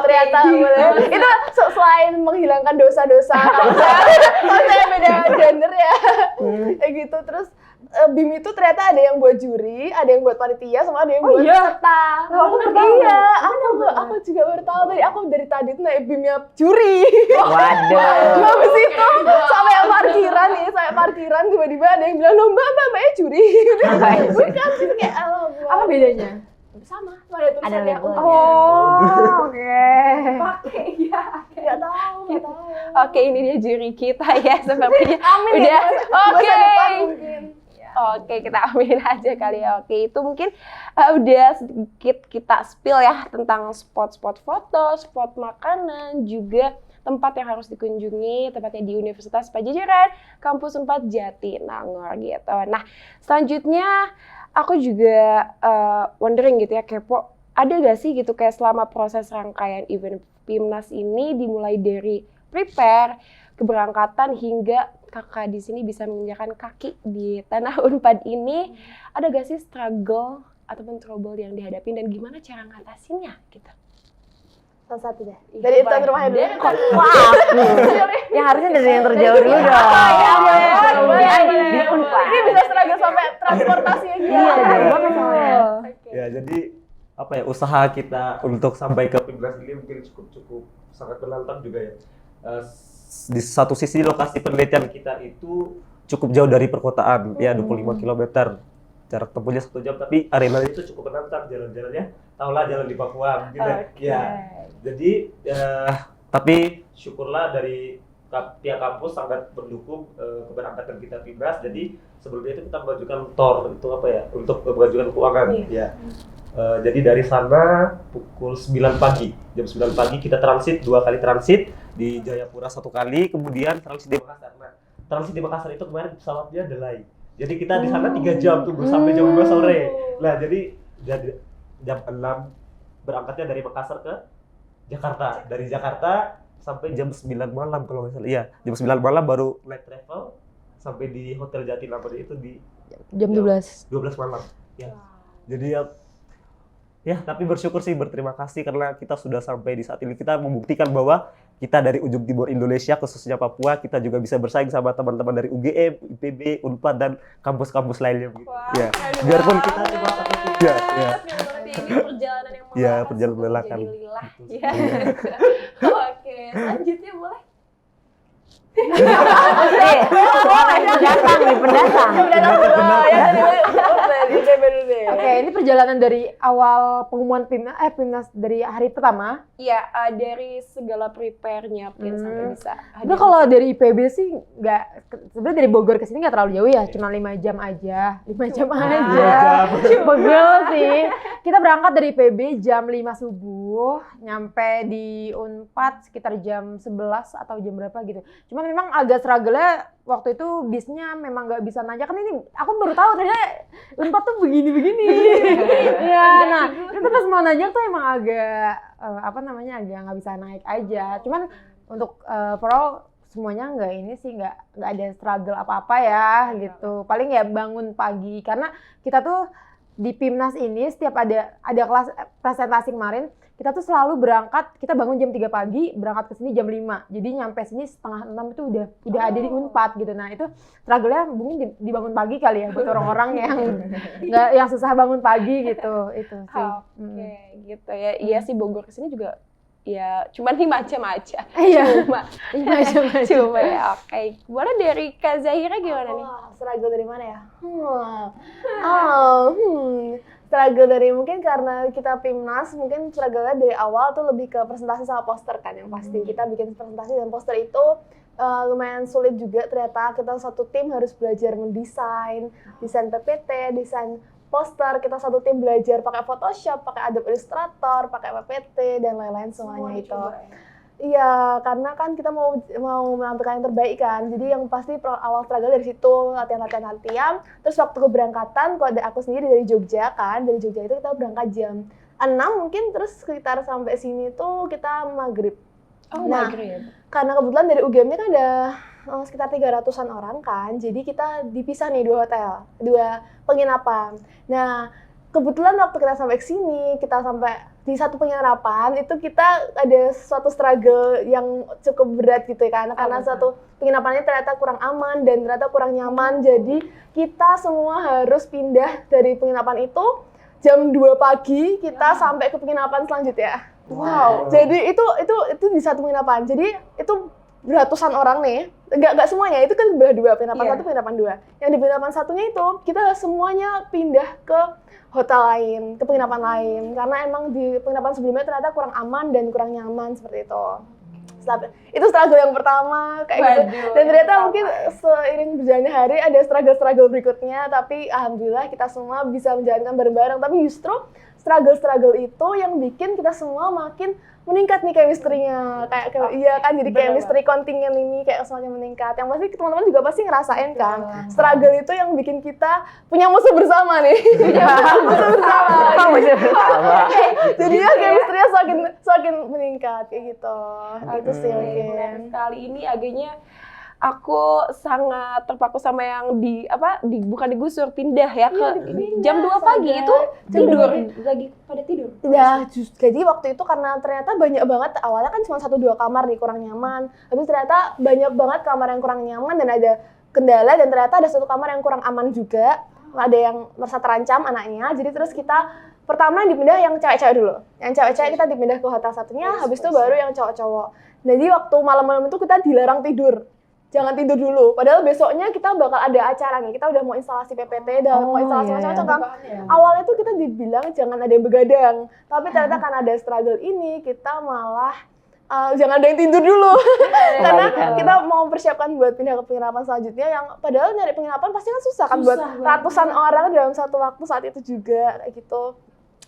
Ternyata boleh. Itu selain menghilangkan dosa-dosa kalau saya beda gender ya, kayak gitu. Terus BIM itu ternyata ada yang buat juri, ada yang buat panitia, sama ada yang buat peserta. Aku baru tahu. Iya, aku juga baru tahu tadi. Aku dari tadi tuh naik BIM-nya juri. Waduh. Habis itu sampai parkiran tiba-tiba ada yang bilang, "Loh, Mbaknya juri." Bukan sih kayak Apa bedanya? sama, ada tulisannya Ada labelnya. Oh, oke. Pakai ya. Nggak tahu. Oke, ini dia juri kita ya sepertinya. Amin Udah. ya, Oke. masa depan mungkin. Oke, kita aminin aja kali ya. Oke, itu mungkin udah sedikit kita spill ya tentang spot-spot foto, spot makanan, juga tempat yang harus dikunjungi, tepatnya di Universitas Padjadjaran, Kampus 4 Jatinangor gitu. Nah, selanjutnya aku juga wondering gitu ya, kepo, ada gak sih gitu kayak selama proses rangkaian event PIMNAS ini dimulai dari prepare, keberangkatan hingga kakak di sini bisa menginjakan kaki di tanah Unpad ini, ada gak sih struggle ataupun trouble yang dihadapin dan gimana cara ngatasinnya gitu? Salah satu deh. Dari tuan rumahnya dulu. Wah, ya harusnya dari yang terjauh dulu dong. Di Unpad. Ini bisa seragam sampai transportasinya gitu. Iya, jauh banget soalnya. Ya, jadi apa ya, usaha kita untuk sampai ke PIMNAS ini mungkin cukup sangat menantang juga ya. Di satu sisi lokasi penelitian kita itu cukup jauh dari perkotaan, ya 25 km. Jarak tempuhnya 1 jam, tapi arenanya itu cukup menantang, jalan-jalannya tahulah jalan di Papua mungkin ya. Jadi tapi syukurlah dari pihak kampus sangat mendukung keberangkatan kita PIMNAS. Jadi sebelumnya itu kita mengajukan TOR itu apa ya, untuk mengajukan keuangan ya. Jadi dari sana pukul 9 pagi, jam 9 pagi kita transit 2 kali transit di Jayapura 1 kali, kemudian transit di Makassar. Nah, transit di Makassar itu kemarin pesawatnya delay. Jadi kita di sana 3 jam tunggu sampai jam 5 sore. Nah, jadi jam 6 berangkatnya dari Makassar ke Jakarta. Dari Jakarta sampai jam 9 malam kalau nggak salah. Iya, jam 9 malam baru night travel sampai di Hotel Jatinangor itu di Jam 12. 12 malam. Ya. Jadi ya, tapi bersyukur sih, berterima kasih karena kita sudah sampai di saat ini. Kita membuktikan bahwa kita dari ujung timur Indonesia, khususnya Papua, kita juga bisa bersaing sama teman-teman dari UGM, IPB, Unpad, dan kampus-kampus lainnya. Wah, Ya. keren Biarpun banget. kita cuma satu tiga. Ya. Ini perjalanan yang Ya, melelahkan perjalanan melelahkan. jadi lillah. Betul. Ya. Iya. Oke, selanjutnya boleh. Pendatang nih, pendatang. Oke, ini perjalanan dari awal pengumuman Pimnas dari hari pertama. Iya, dari segala prepare nyiapin sampai bisa. Itu kalau dari IPB sih nggak, sebenarnya dari Bogor ke sini nggak terlalu jauh ya, cuma 5 jam aja. 5 jam aja. Pegel sih. Kita berangkat dari IPB jam 5 subuh, nyampe di Unpad sekitar jam 11 atau jam berapa gitu. Cuma memang agak struggle-nya waktu itu bisnya memang nggak bisa nanjak. Kan ini aku baru tahu ternyata Unpad tuh begini-begini. Iya, nah itu pas mau nanjak tuh emang agak agak nggak bisa naik aja. Cuman untuk pro semuanya nggak ada struggle apa-apa ya gitu. Paling ya bangun pagi karena kita tuh di Pimnas ini setiap ada kelas presentasi kemarin, kita tuh selalu berangkat, kita bangun jam 3 pagi, berangkat ke sini jam 5. Jadi nyampe sini setengah 6 itu udah ada di Unpad gitu. Nah, itu struggle-nya mungkin dibangun pagi kali ya buat orang-orang yang susah bangun pagi gitu. Itu sih. Oke, gitu ya. Iya sih, Bogor kesini juga ya cuman 5 jam aja. Iya. Cuma ya, oke. Boleh dari Kak Zahira gimana nih? Struggle dari mana ya? Struggle dari mungkin karena kita Pimnas, mungkin struggle-nya dari awal tuh lebih ke presentasi sama poster kan yang pasti. Kita bikin presentasi dan poster itu lumayan sulit juga ternyata. Kita satu tim harus belajar mendesain, desain PPT, desain poster. Kita satu tim belajar pakai Photoshop, pakai Adobe Illustrator, pakai PPT dan lain-lain semuanya itu. Iya, karena kan kita mau menampilkan yang terbaik kan. Jadi yang pasti awal struggle dari situ, latihan. Terus waktu keberangkatan, kalau aku sendiri dari Jogja kan, dari Jogja itu kita berangkat jam 6 mungkin, terus sekitar sampai sini tuh kita maghrib. Maghrib. Karena kebetulan dari UGM-nya kan ada sekitar 300-an orang kan, jadi kita dipisah nih 2 hotel, 2 penginapan. Nah, kebetulan waktu kita sampai ke sini, kita sampai di satu penginapan, itu kita ada suatu struggle yang cukup berat gitu ya, karena satu penginapannya ternyata kurang aman dan ternyata kurang nyaman, jadi kita semua harus pindah dari penginapan itu jam 2 pagi, kita sampai ke penginapan selanjutnya. Wow. Jadi itu di satu penginapan. Jadi itu ratusan orang nih. Enggak semuanya, itu kan dua penginapan satu, penginapan 2. Yang di penginapan satunya itu kita semuanya pindah ke hotel lain, ke penginapan lain karena emang di penginapan sebelumnya ternyata kurang aman dan kurang nyaman seperti itu. Itu struggle yang pertama kayak gitu. Dan ternyata mungkin seiring berjalannya hari ada struggle berikutnya, tapi alhamdulillah kita semua bisa menjalankan bareng-bareng. Tapi justru struggle itu yang bikin kita semua makin meningkat nih chemistry-nya. Iya kan, jadi chemistry kontingen ini kayak semakin meningkat. Yang pasti teman-teman juga pasti ngerasain kan. Struggle itu yang bikin kita punya musuh bersama nih. Musuh bersama. Jadinya chemistry-nya semakin meningkat kayak gitu. Itu sih mungkin. Kali ini agaknya aku sangat terpaku sama yang bukan digusur, pindah ya ke jam 2 pagi itu tidur, lagi pada tidur. Ya, jadi waktu itu karena ternyata banyak banget, awalnya kan cuma 1-2 kamar nih kurang nyaman, tapi ternyata banyak banget kamar yang kurang nyaman dan ada kendala, dan ternyata ada satu kamar yang kurang aman juga, ada yang merasa terancam anaknya, jadi terus kita pertama dipindah yang cewek-cewek dulu, yang cewek-cewek kita dipindah ke hotel satunya, habis itu baru yang cowok-cowok. Jadi waktu malam-malam itu kita dilarang tidur. Jangan tidur dulu, padahal besoknya kita bakal ada acara nih, kita udah mau instalasi PPT dan mau instalasi macam-macam kan. Awalnya tuh kita dibilang jangan ada yang begadang, tapi ternyata karena ada struggle ini, kita malah jangan ada yang tidur dulu. Karena kita mau mempersiapkan buat pindah ke penginapan selanjutnya, yang padahal nyari penginapan pasti kan susah kan, buat ratusan orang dalam satu waktu saat itu juga, kayak gitu.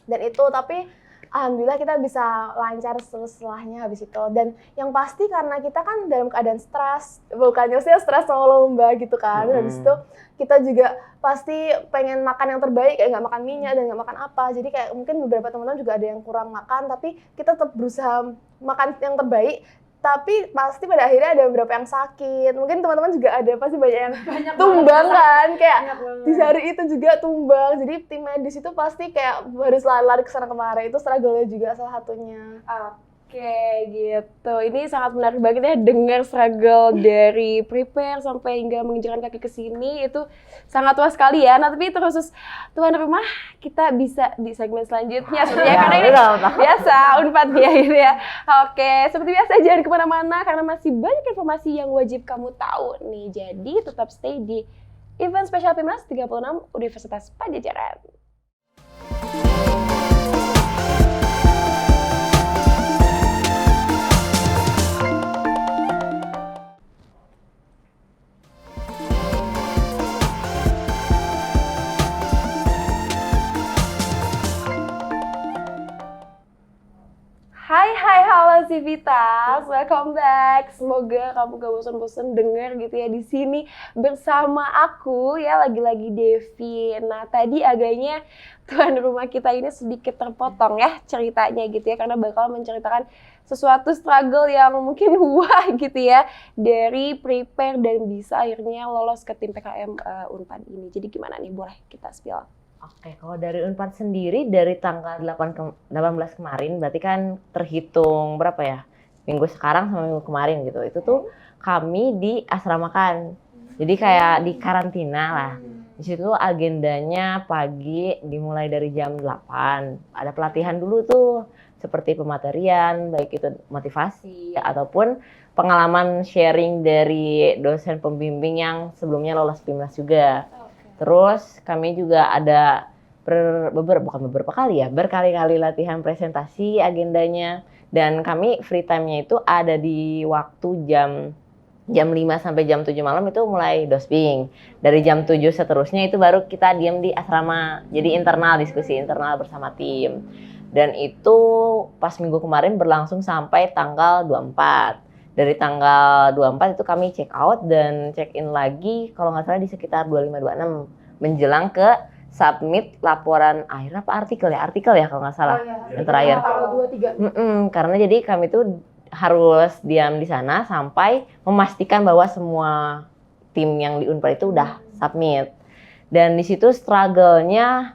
Dan itu, tapi Alhamdulillah kita bisa lancar setelahnya habis itu. Dan yang pasti karena kita kan dalam keadaan stres, bukannya stres sama lomba gitu kan. Habis itu kita juga pasti pengen makan yang terbaik, kayak nggak makan minyak dan nggak makan apa. Jadi kayak mungkin beberapa teman-teman juga ada yang kurang makan, tapi kita tetap berusaha makan yang terbaik. Tapi pasti pada akhirnya ada beberapa yang sakit. Mungkin teman-teman juga ada pasti banyak yang tumbang kan, kayak di hari itu juga tumbang. Jadi tim medis itu pasti kayak harus lari-lari ke sana kemari. Itu struggle-nya juga salah satunya. Oke, gitu. Ini sangat menarik banget ya dengar struggle dari prepare sampai hingga menginjakan kaki ke sini, itu sangat luas sekali ya. Nah, tapi terus tuan rumah kita bisa di segmen selanjutnya seperti ya, karena ini biasa Unpad ya gitu ya. Oke, seperti biasa jangan kemana-mana karena masih banyak informasi yang wajib kamu tahu nih. Jadi tetap stay di event spesial Pimnas 36 Universitas Padjadjaran. Hai, halo Civitas, welcome back. Semoga kamu gak bosan-bosan denger gitu ya di sini bersama aku ya, lagi-lagi Devi. Nah, tadi agaknya tuan rumah kita ini sedikit terpotong ya ceritanya gitu ya, karena bakal menceritakan sesuatu struggle yang mungkin wah gitu ya dari prepare dan bisa akhirnya lolos ke tim PKM Unpad ini. Jadi gimana nih, boleh kita spill? Oke, kalau dari Unpad sendiri dari tanggal 18 kemarin berarti kan terhitung berapa ya? Minggu sekarang sama minggu kemarin gitu. Itu tuh kami diasramakan. Jadi kayak di karantina lah. Di situ agendanya pagi dimulai dari jam 8. Ada pelatihan dulu tuh seperti pematerian, baik itu motivasi ataupun pengalaman sharing dari dosen pembimbing yang sebelumnya lolos Pimnas juga. Terus kami juga ada berkali-kali latihan presentasi agendanya, dan kami free time-nya itu ada di waktu jam 5 sampai jam 7 malam itu mulai dosping. Dari jam 7 seterusnya itu baru kita diam di asrama. Jadi internal, diskusi internal bersama tim. Dan itu pas minggu kemarin berlangsung sampai tanggal 24. Dari tanggal 24 itu kami check out dan check in lagi kalau nggak salah di sekitar 25-26 menjelang ke submit laporan akhir apa artikel ya kalau nggak salah yang terakhir. Karena jadi kami tuh harus diam di sana sampai memastikan bahwa semua tim yang di Unpad itu udah submit. Dan di situ struggle-nya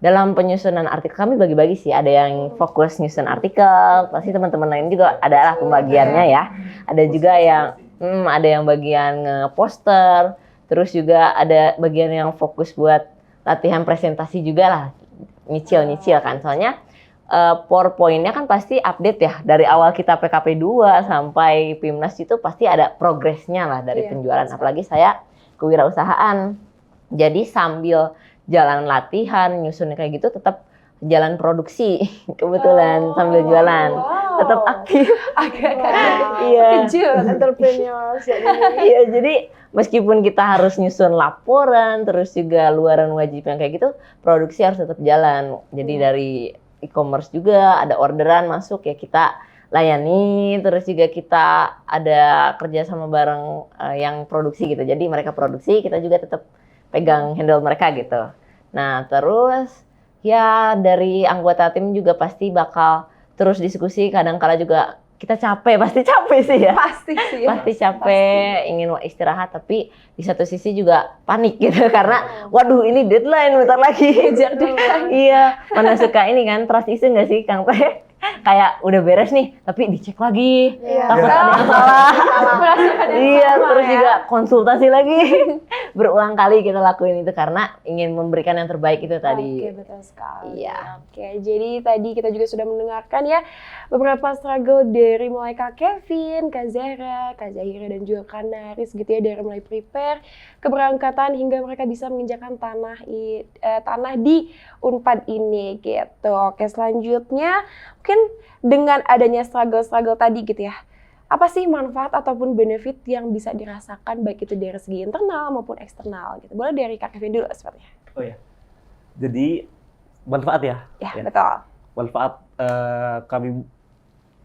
dalam penyusunan artikel kami bagi-bagi sih, ada yang fokus nyusun artikel, pasti teman-teman lain juga adalah pembagiannya ya. Ada juga yang ada yang bagian nge-poster, terus juga ada bagian yang fokus buat latihan presentasi juga lah, nyicil kan. Soalnya PowerPoint-nya kan pasti update ya, dari awal kita PKP 2 sampai Pimnas itu pasti ada progresnya lah dari penjualan. Apalagi saya kewirausahaan, jadi sambil jalan latihan, nyusun kayak gitu, tetap jalan produksi kebetulan sambil jualan, tetap aktif. Iya. Kejut, entrepreneur. Iya, jadi meskipun kita harus nyusun laporan, terus juga luaran wajib yang kayak gitu, produksi harus tetap jalan. Jadi dari e-commerce juga ada orderan masuk ya kita layani, terus juga kita ada kerja sama bareng yang produksi gitu. Jadi mereka produksi, kita juga tetap pegang handle mereka gitu. Nah, terus ya dari anggota tim juga pasti bakal terus diskusi, kadang-kala juga kita pasti capek sih ya. Pasti capek, ingin istirahat, tapi di satu sisi juga panik gitu karena waduh ini deadline bentar lagi. Kejar deadline. Iya, mana suka ini kan trust issue nggak sih Kang Teh? Kayak udah beres nih, tapi dicek lagi, takut ada yang salah. Iya, terus juga konsultasi lagi. Berulang kali kita lakuin itu karena ingin memberikan yang terbaik itu tadi. Oke, betul sekali. Iya. Oke, jadi tadi kita juga sudah mendengarkan ya beberapa struggle dari mulai Kak Kevin, Kak Zahra, Kak Zahira, dan juga Kak Naris gitu ya, dari mulai prepare, keberangkatan hingga mereka bisa menginjakan tanah di Unpad ini gitu. Oke, selanjutnya mungkin dengan adanya struggle tadi gitu ya, apa sih manfaat ataupun benefit yang bisa dirasakan baik itu dari segi internal maupun eksternal gitu. Boleh dari Kak Kevin dulu sepertinya. Oh ya, jadi manfaat ya? Ya, betul. Manfaat kami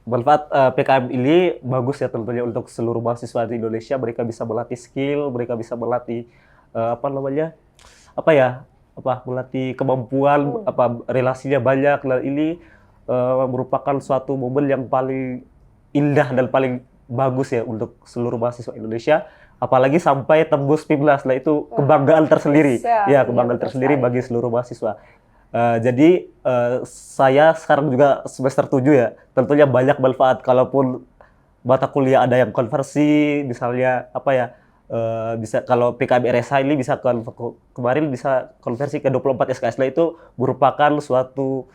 manfaat PKM ini bagus ya tentunya untuk seluruh mahasiswa di Indonesia. Mereka bisa melatih skill, mereka bisa melatih melatih kemampuan, relasinya banyak. Dan ini merupakan suatu momen yang paling indah dan paling bagus ya untuk seluruh mahasiswa Indonesia. Apalagi sampai tembus PIMNAS, nah itu kebanggaan tersendiri. Ya, kebanggaan tersendiri bagi seluruh mahasiswa. Jadi saya sekarang juga semester 7 ya, tentunya banyak manfaat. Kalaupun mata kuliah ada yang konversi, misalnya bisa kalau PKM RSH ini bisa kemarin bisa konversi ke 24 SKS. Nah itu merupakan suatu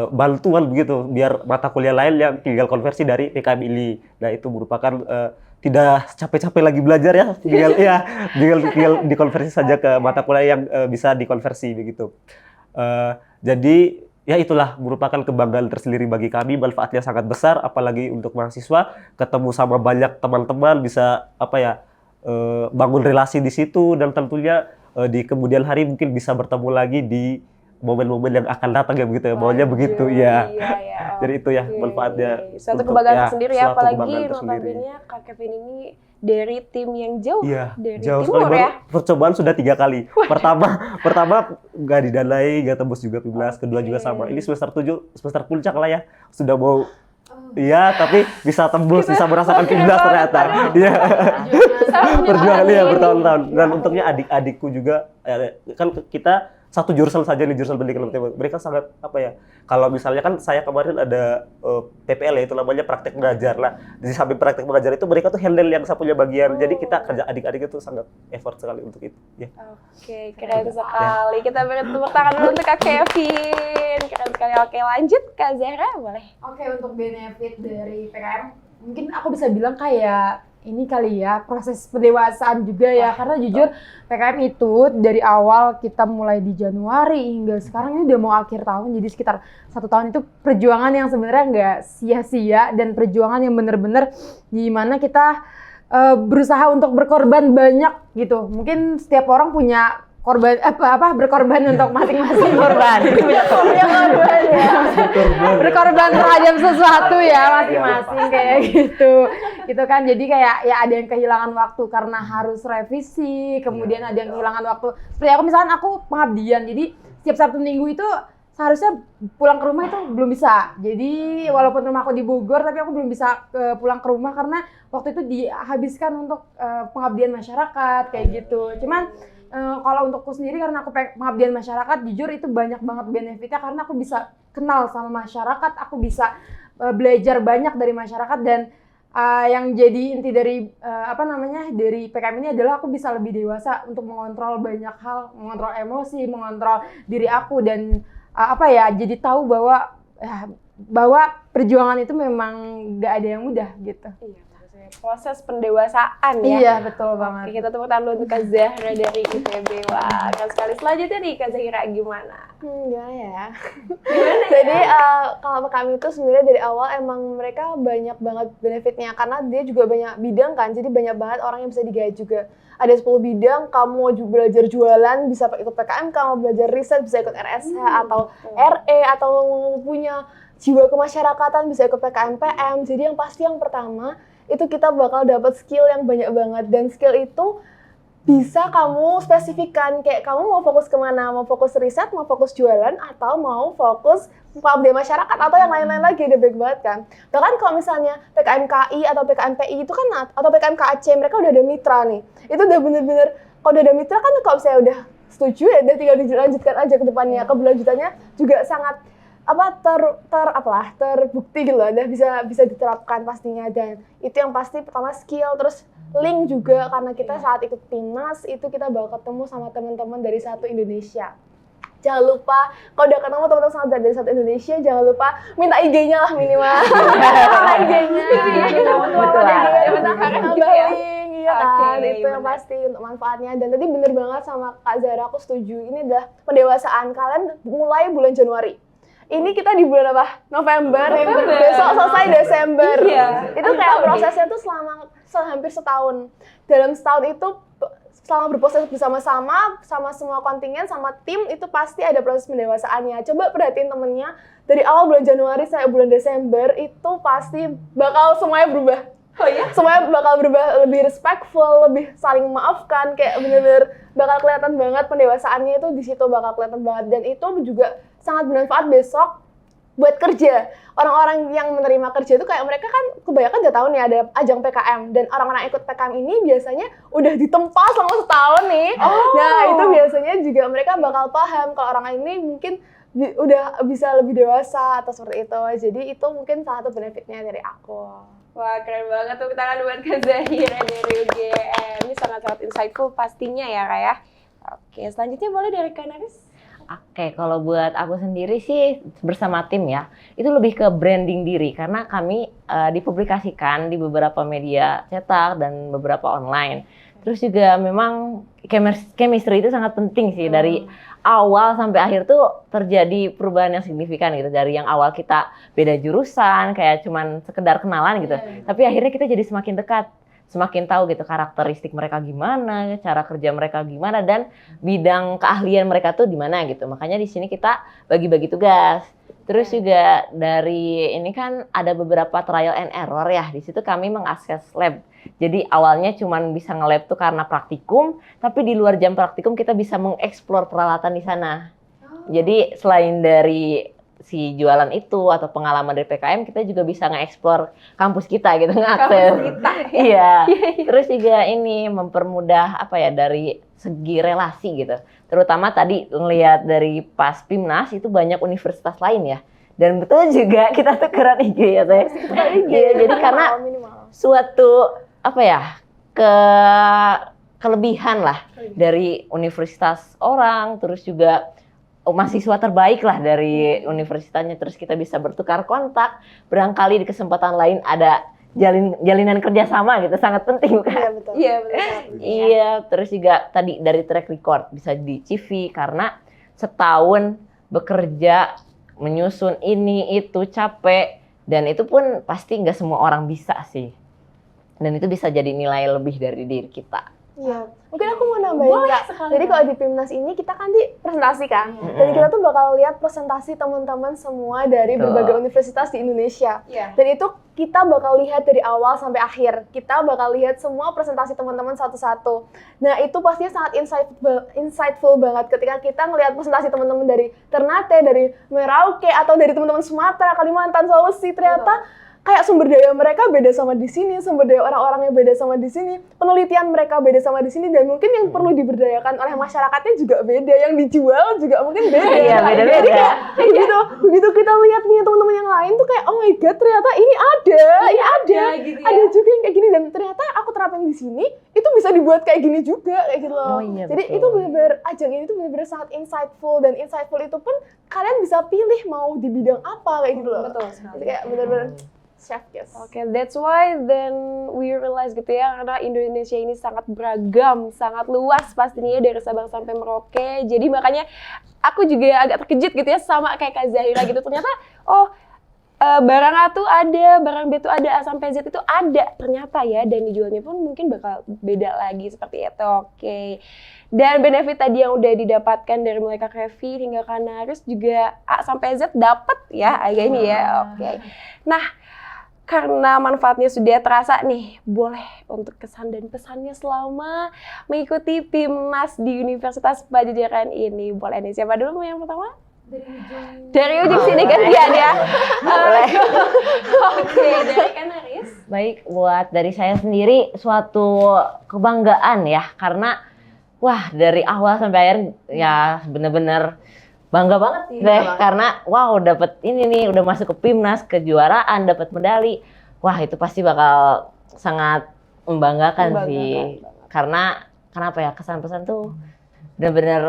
bantuan begitu biar mata kuliah lain yang tinggal konversi dari PKM ini. Nah itu merupakan tidak capek-capek lagi belajar ya, tinggal dikonversi saja ke mata kuliah yang bisa dikonversi begitu. Jadi ya itulah merupakan kebanggaan tersendiri bagi kami, manfaatnya sangat besar, apalagi untuk mahasiswa ketemu sama banyak teman-teman, bisa bangun relasi di situ, dan tentunya di kemudian hari mungkin bisa bertemu lagi di momen-momen yang akan datang ya begitu ya, maunya begitu ya. Jadi itu ya manfaatnya. Suatu kebanggaan tersendiri ya, apalagi notabene Kak Kevin ini dari tim yang jauh, dari jauh timur sekali, ya. Percobaan sudah 3 kali. Pertama nggak didanai, nggak tembus juga PIMNAS, kedua juga sama. Ini semester 7, semester puncak lah ya. Sudah mau tapi bisa tembus, bisa merasakan PIMNAS ternyata. Iya. Perjuangan bertahun-tahun. Dan untungnya adik-adikku juga kan kita satu jurusan saja nih, jurusan pendidikan matematika. Mereka sangat kalau misalnya kan saya kemarin ada PPL ya, itu namanya praktek mengajar lah. Di samping praktek mengajar itu mereka tuh handle yang saya punya bagian. Jadi kita kerja adik-adik itu sangat effort sekali untuk itu. Ya. Oke, keren sekali. Kita beri tepuk tangan dulu untuk Kak Kevin. Keren sekali. Oke, lanjut Kak Zahra, boleh. Oke, untuk benefit dari PKM, mungkin aku bisa bilang kayak ini kali ya, proses pendewasaan juga ya, karena jujur PKM itu dari awal kita mulai di Januari hingga sekarang ini udah mau akhir tahun, jadi sekitar 1 tahun itu perjuangan yang sebenarnya nggak sia-sia, dan perjuangan yang bener-bener di mana kita berusaha untuk berkorban banyak gitu. Mungkin setiap orang punya korban berkorban untuk masing-masing korban. Punya korban ya. Berkorban terhadap sesuatu ya masing-masing kayak gitu. Gitu kan. Jadi kayak ya ada yang kehilangan waktu karena harus revisi, kemudian ada yang kehilangan waktu. Seperti aku misalkan aku pengabdian. Jadi setiap Sabtu Minggu itu seharusnya pulang ke rumah itu belum bisa. Jadi walaupun rumah aku di Bogor, tapi aku belum bisa pulang ke rumah karena waktu itu dihabiskan untuk pengabdian masyarakat kayak gitu. Cuman kalau untukku sendiri, karena aku pengabdian masyarakat, jujur itu banyak banget benefitnya karena aku bisa kenal sama masyarakat, aku bisa belajar banyak dari masyarakat, dan yang jadi inti dari dari PKM ini adalah aku bisa lebih dewasa untuk mengontrol banyak hal, mengontrol emosi, mengontrol diri aku, dan jadi tahu bahwa perjuangan itu memang nggak ada yang mudah gitu. Iya. Proses pendewasaan ya. Iya, betul banget. Oke, kita tepuk tangan untuk Kak Zahra dari ITB. Wah, keren sekali. Selanjutnya nih Kak Zahra, gimana? Gimana ya? Jadi kalau kami itu sebenarnya dari awal emang mereka banyak banget benefitnya, karena dia juga banyak bidang kan, jadi banyak banget orang yang bisa digait juga. Ada 10 bidang, kamu mau belajar jualan bisa ikut PKM, kamu belajar riset bisa ikut RSH atau RE, atau punya jiwa kemasyarakatan bisa ikut PKM PM. Jadi yang pasti yang pertama itu kita bakal dapat skill yang banyak banget, dan skill itu bisa kamu spesifikkan, kayak kamu mau fokus kemana, mau fokus riset, mau fokus jualan, atau mau fokus pengabdian masyarakat, atau yang lain-lain lagi, udah baik banget kan. Bahkan kalau misalnya PKM KI atau PKM PI itu kan, atau PKM KAC, mereka udah ada mitra nih, itu udah bener-bener, kalau udah ada mitra kan kalau misalnya udah setuju ya udah tinggal dilanjutkan aja ke depannya. Keberlanjutannya juga sangat terbukti gitu loh, dan bisa diterapkan pastinya. Dan itu yang pasti pertama skill, terus link juga, karena kita saat ikut PIMNAS itu kita bakal ketemu sama teman-teman dari satu Indonesia. Jangan lupa kalau udah ketemu teman-teman dari satu Indonesia, jangan lupa minta IG-nya lah minimal. Minta IG-nya. Iya kan, itu yang pasti untuk manfaatnya. Dan tadi bener banget sama Kak Zahra, aku setuju. Ini adalah pendewasaan kalian mulai bulan Januari. Ini kita di bulan apa? November. Besok selesai Desember. Iya. Itu kayak prosesnya tuh selama hampir setahun. Dalam setahun itu selama berproses bersama-sama, sama semua kontingen, sama tim, itu pasti ada proses pendewasaannya. Coba perhatiin temennya, dari awal bulan Januari sampai bulan Desember, itu pasti bakal semuanya berubah. Oh iya? Semuanya bakal berubah, lebih respectful, lebih saling memaafkan, kayak bener-bener bakal kelihatan banget pendewasaannya itu di situ bakal kelihatan banget. Dan itu juga sangat bermanfaat besok buat kerja. Orang-orang yang menerima kerja itu kayak mereka kan kebanyakan udah tahu nih ada ajang PKM, dan orang-orang ikut PKM ini biasanya udah ditempa selama setahun nih. Nah itu biasanya juga mereka bakal paham kalau orang ini mungkin udah bisa lebih dewasa atau seperti itu. Jadi itu mungkin salah satu benefitnya dari aku. Wah, keren banget tuh, tangan buat Kak Zahira dari UGM. Ini sangat-sangat insightful pastinya ya, Kak ya. Oke, selanjutnya boleh dari Kak Naris? Oke, kalau buat aku sendiri sih bersama tim ya, itu lebih ke branding diri karena kami dipublikasikan di beberapa media cetak dan beberapa online. Terus juga memang chemistry itu sangat penting sih, dari awal sampai akhir tuh terjadi perubahan yang signifikan gitu. Dari yang awal kita beda jurusan, kayak cuman sekedar kenalan gitu, tapi akhirnya kita jadi semakin dekat. Semakin tahu gitu karakteristik mereka gimana, cara kerja mereka gimana, dan bidang keahlian mereka tuh di mana gitu. Makanya di sini kita bagi-bagi tugas. Terus juga dari ini kan ada beberapa trial and error ya. Di situ kami mengakses lab. Jadi awalnya cuman bisa nge-lab tuh karena praktikum, tapi di luar jam praktikum kita bisa mengeksplor peralatan di sana. Jadi selain dari si jualan itu atau pengalaman dari PKM, kita juga bisa nge-explore kampus kita gitu, ngakses. Iya. Terus juga ini mempermudah apa ya, dari segi relasi gitu. Terutama tadi ngelihat dari pas PIMNAS itu banyak universitas lain ya. Dan betul juga kita tukeran IG ya Teh. Iya, jadi karena suatu apa ya, kelebihan lah dari universitas orang, terus juga mahasiswa terbaik lah dari universitasnya, terus kita bisa bertukar kontak, barangkali di kesempatan lain ada jalinan kerjasama gitu, sangat penting kan? Iya betul. Iya, betul. Iya, terus juga tadi dari track record bisa di CV karena setahun bekerja menyusun ini itu capek, dan itu pun pasti nggak semua orang bisa sih, dan itu bisa jadi nilai lebih dari diri kita. Iya, mungkin aku mau nambahin Kak. Jadi kalau di PIMNAS ini kita kan di presentasi kan, dan kita tuh bakal lihat presentasi teman-teman semua dari berbagai universitas di Indonesia. Dan itu kita bakal lihat dari awal sampai akhir. Kita bakal lihat semua presentasi teman-teman satu-satu. Nah itu pastinya sangat insightful banget ketika kita ngelihat presentasi teman-teman dari Ternate, dari Merauke, atau dari teman-teman Sumatera, Kalimantan, Sulawesi. Ternyata kayak sumber daya mereka beda sama di sini, sumber daya orang-orangnya beda sama di sini, penelitian mereka beda sama di sini, dan mungkin yang perlu diberdayakan oleh masyarakatnya juga beda, yang dijual juga mungkin beda. Iya, beda-beda. Jadi kayak begitu kita lihat punya teman-teman yang lain tuh kayak, oh my god, ternyata ini ada gitu ya. ada juga yang kayak gini, dan ternyata aku terapin di sini itu bisa dibuat kayak gini juga, kayak gitu loh. Oh, iya, jadi betul. itu benar-benar ajang ini tuh benar-benar sangat insightful, dan insightful itu pun kalian bisa pilih mau di bidang apa, kayak gitu loh. Betul sekali. Jadi kayak benar-benar chef kiss. Oke, that's why then we realize gitu ya, karena Indonesia ini sangat beragam, sangat luas pastinya dari Sabang sampai Merauke. Jadi makanya aku juga agak terkejut gitu ya sama kayak Kak Zahira gitu. Ternyata barang A tuh ada, barang B tuh ada, A sampai Z itu ada ternyata ya, dan dijualnya pun mungkin bakal beda lagi seperti itu. Oke. Dan benefit tadi yang udah didapatkan dari mulai Kak Revi hingga Kak Naris juga A sampai Z dapat ya agak ini ya. Oke. Nah, karena manfaatnya sudah terasa nih, boleh untuk kesan dan pesannya selama mengikuti PIMNAS di Universitas Padjadjaran ini. Boleh nih, siapa dulu yang pertama? Dari ujung sini gantian ya. Boleh. Oke, dari Kak Naris. Baik, buat dari saya sendiri suatu kebanggaan ya, karena wah dari awal sampai akhir ya bener-bener bangga banget sih deh, karena wow dapat ini nih, udah masuk ke PIMNAS, kejuaraan, dapat medali. Wah itu pasti bakal sangat membanggakan sih. Karena kenapa ya, kesan-pesan tuh benar-benar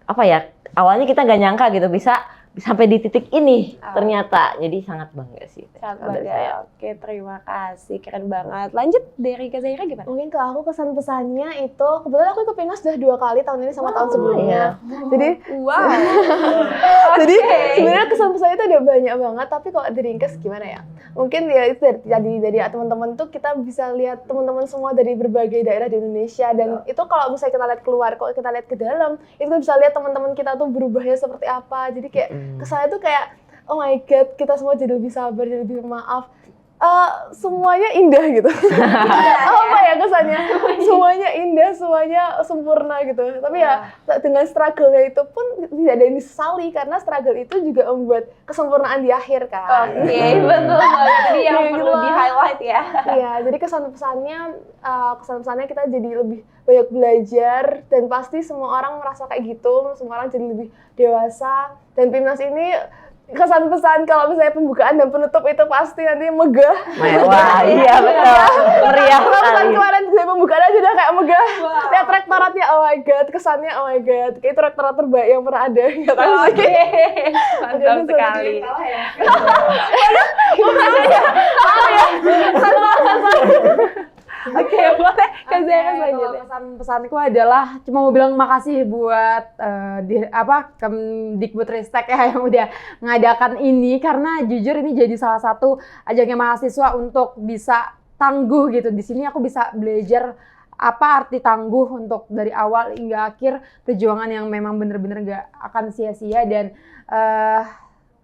apa ya, awalnya kita nggak nyangka gitu bisa sampai di titik ini ternyata. Jadi sangat bangga sih. Sangat bangga. Oke, terima kasih. Keren banget. Lanjut dari Kak Zaira gimana? Mungkin ke aku kesan pesannya itu, kebetulan aku ikut PIMNAS sudah 2 kali tahun ini sama tahun sebelumnya. Jadi Wow. jadi sebenarnya kesan pesannya itu ada banyak banget, tapi kalau diringkas gimana ya? Mungkin ya itu dari teman-teman tuh kita bisa lihat teman-teman semua dari berbagai daerah di Indonesia, dan itu kalau misalnya kita lihat keluar, kalau kita lihat ke dalam, itu kita bisa lihat teman-teman kita tuh berubahnya seperti apa. Jadi kayak kesannya tuh kayak oh my god, kita semua jadi lebih sabar, jadi lebih maaf. Semuanya indah gitu. Apa ya kesannya? Semuanya indah, semuanya sempurna gitu. Tapi ya dengan struggle-nya itu pun tidak ada yang disesali, karena struggle itu juga membuat kesempurnaan di akhir kan. Oke, betul banget. Jadi yang Iya, perlu gitu. di-highlight ya. Iya, jadi kesan-pesannya kita jadi lebih banyak belajar, dan pasti semua orang merasa kayak gitu, semua orang jadi lebih dewasa. Dan PIMNAS ini kesan-pesan kalau misalnya pembukaan dan penutup itu pasti nanti megah. Wah, iya betul. Meriah Pesan sekali. kemarin dari pembukaan aja udah kayak megah. Lihat rektoratnya, oh my god, kesannya oh my god. Kayak itu rektorat terbaik yang pernah ada. Gak tahu sih. Oke, mantap sekali. Oke, boleh Kak Zaira Kalau selanjutnya. pesan-pesanku adalah cuma mau bilang makasih buat Kemdikbudristek ya yang udah ngadakan ini, karena jujur ini jadi salah satu ajaknya mahasiswa untuk bisa tangguh gitu. Di sini aku bisa belajar apa arti tangguh untuk dari awal hingga akhir perjuangan yang memang bener-bener gak akan sia-sia. Dan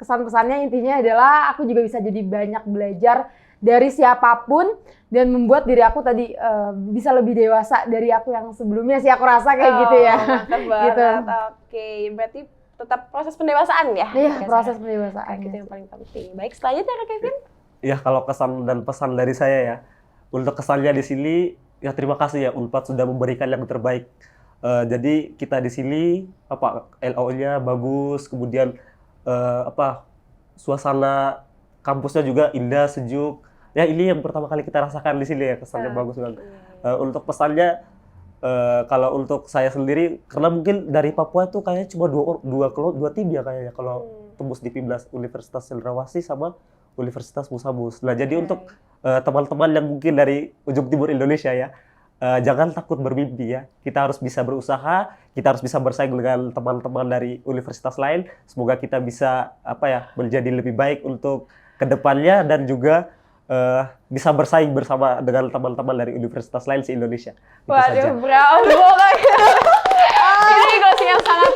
kesan-pesannya intinya adalah aku juga bisa jadi banyak belajar dari siapapun, dan membuat diri aku tadi bisa lebih dewasa dari aku yang sebelumnya sih, aku rasa kayak gitu ya. Mantap banget. Gitu. Oke, berarti tetap proses pendewasaan ya? Iya, Kak proses Zaira? pendewasaan. Itu yang paling penting. Baik, selanjutnya Kak Kevin. Ya kalau kesan dan pesan dari saya ya, untuk kesannya di sini ya terima kasih ya Unpad sudah memberikan yang terbaik. Jadi kita di sini LO-nya bagus, kemudian suasana kampusnya juga indah, sejuk. Ya ini yang pertama kali kita rasakan di sini ya, kesannya bagus banget. Untuk pesannya kalau untuk saya sendiri, karena mungkin dari Papua tuh kayaknya cuma dua tim ya kayaknya kalau tembus di PIMNAS, Universitas Cendrawasih sama Universitas Musamus. Nah jadi untuk teman-teman yang mungkin dari ujung timur Indonesia ya, jangan takut bermimpi ya. Kita harus bisa berusaha, kita harus bisa bersaing dengan teman-teman dari universitas lain. Semoga kita bisa menjadi lebih baik untuk kedepannya, dan juga bisa bersaing bersama dengan teman-teman dari universitas lain se-Indonesia. Itu saja. Waduh, bravo banget. Ini closing yang sangat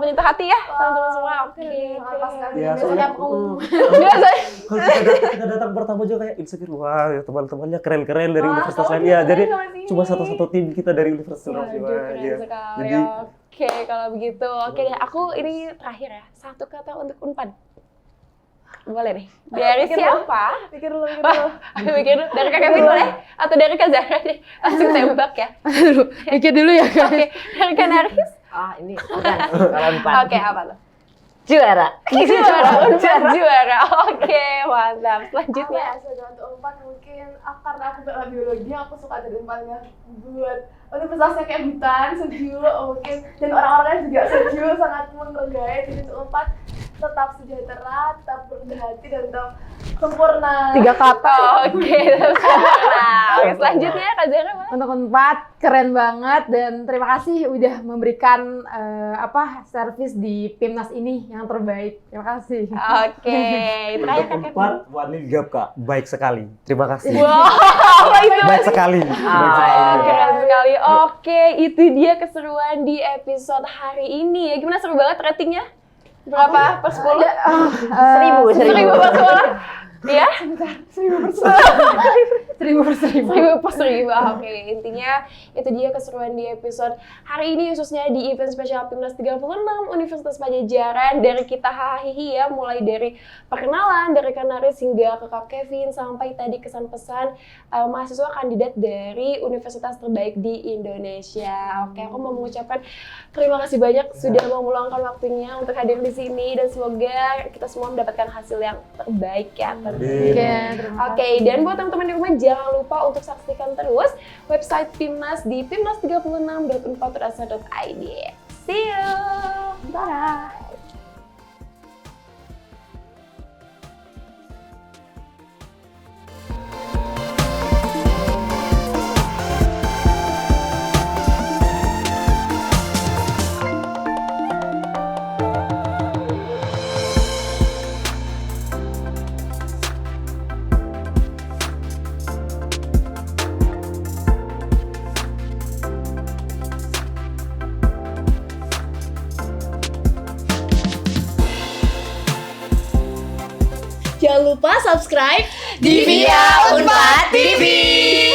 menyentuh hati ya, teman-teman semua. Oke. Ya, soalnya Biasanya. kalau kita datang pertama juga kayak insecure, wah ya teman-temannya keren-keren dari universitas lain. Ya, jadi cuma satu-satu tim kita dari universitas lain. Waduh, keren sekali. Jadi Oke, kalau begitu. Oke deh, aku ini terakhir ya. Satu kata untuk Unpad. Boleh nih. Dari siapa? Pikir dulu. Aku mikir dulu. Dari Kak Kevin boleh? Atau dari Kak Zahra deh? Langsung tembak ya. Aduh, mikir dulu ya Kak. Oke, dari Kak Naris? Ini bukan kalau Unpad. Oke, apa tuh? Juara. Juara. Oke, mantap. Apa Selanjutnya. ya, sebagai untuk Unpad mungkin karena aku bela biologi, aku suka dari Unpadnya buat universitasnya kayak hutan, sejuk mungkin, dan orang-orangnya juga sejuk, sangat menghargai. Jadi untuk Unpad tetap sejahtera, tetap berendah hati, dan tetap sempurna. 3 kata. Oke, sempurna. Oke, selanjutnya Kak Zahra boleh? Untuk Unpad keren banget, dan terima kasih udah memberikan servis di PIMNAS ini yang terbaik. Terima kasih. Oke, terakhir Kak Kevin. Unpad, Wani Gap Kak, baik sekali. Terima kasih. Wow, itu Baik sekali. Baik sekali. keren sekali. Oke, itu dia keseruan di episode hari ini ya. Gimana, seru banget ratingnya? Berapa per 10? 1000. 1000 per 10? Iya? 1000%. 1000 per 1000. Oke, intinya itu dia keseruan di episode hari ini, khususnya di event spesial PIMNAS 36 Universitas Pajajaran. Dari kita hahihi ya, mulai dari perkenalan dari Kak Naris hingga ke Kak Kevin, sampai tadi kesan-pesan mahasiswa kandidat dari universitas terbaik di Indonesia. Oke, aku mau mengucapkan terima kasih banyak sudah mau meluangkan waktunya untuk hadir di sini, dan semoga kita semua mendapatkan hasil yang terbaik ya. Oke, dan buat teman-teman di rumah jangan lupa untuk saksikan terus website PIMNAS di pimnas36.unpad.ac.id. See you. Bye. Jangan lupa subscribe di Via Unpad TV.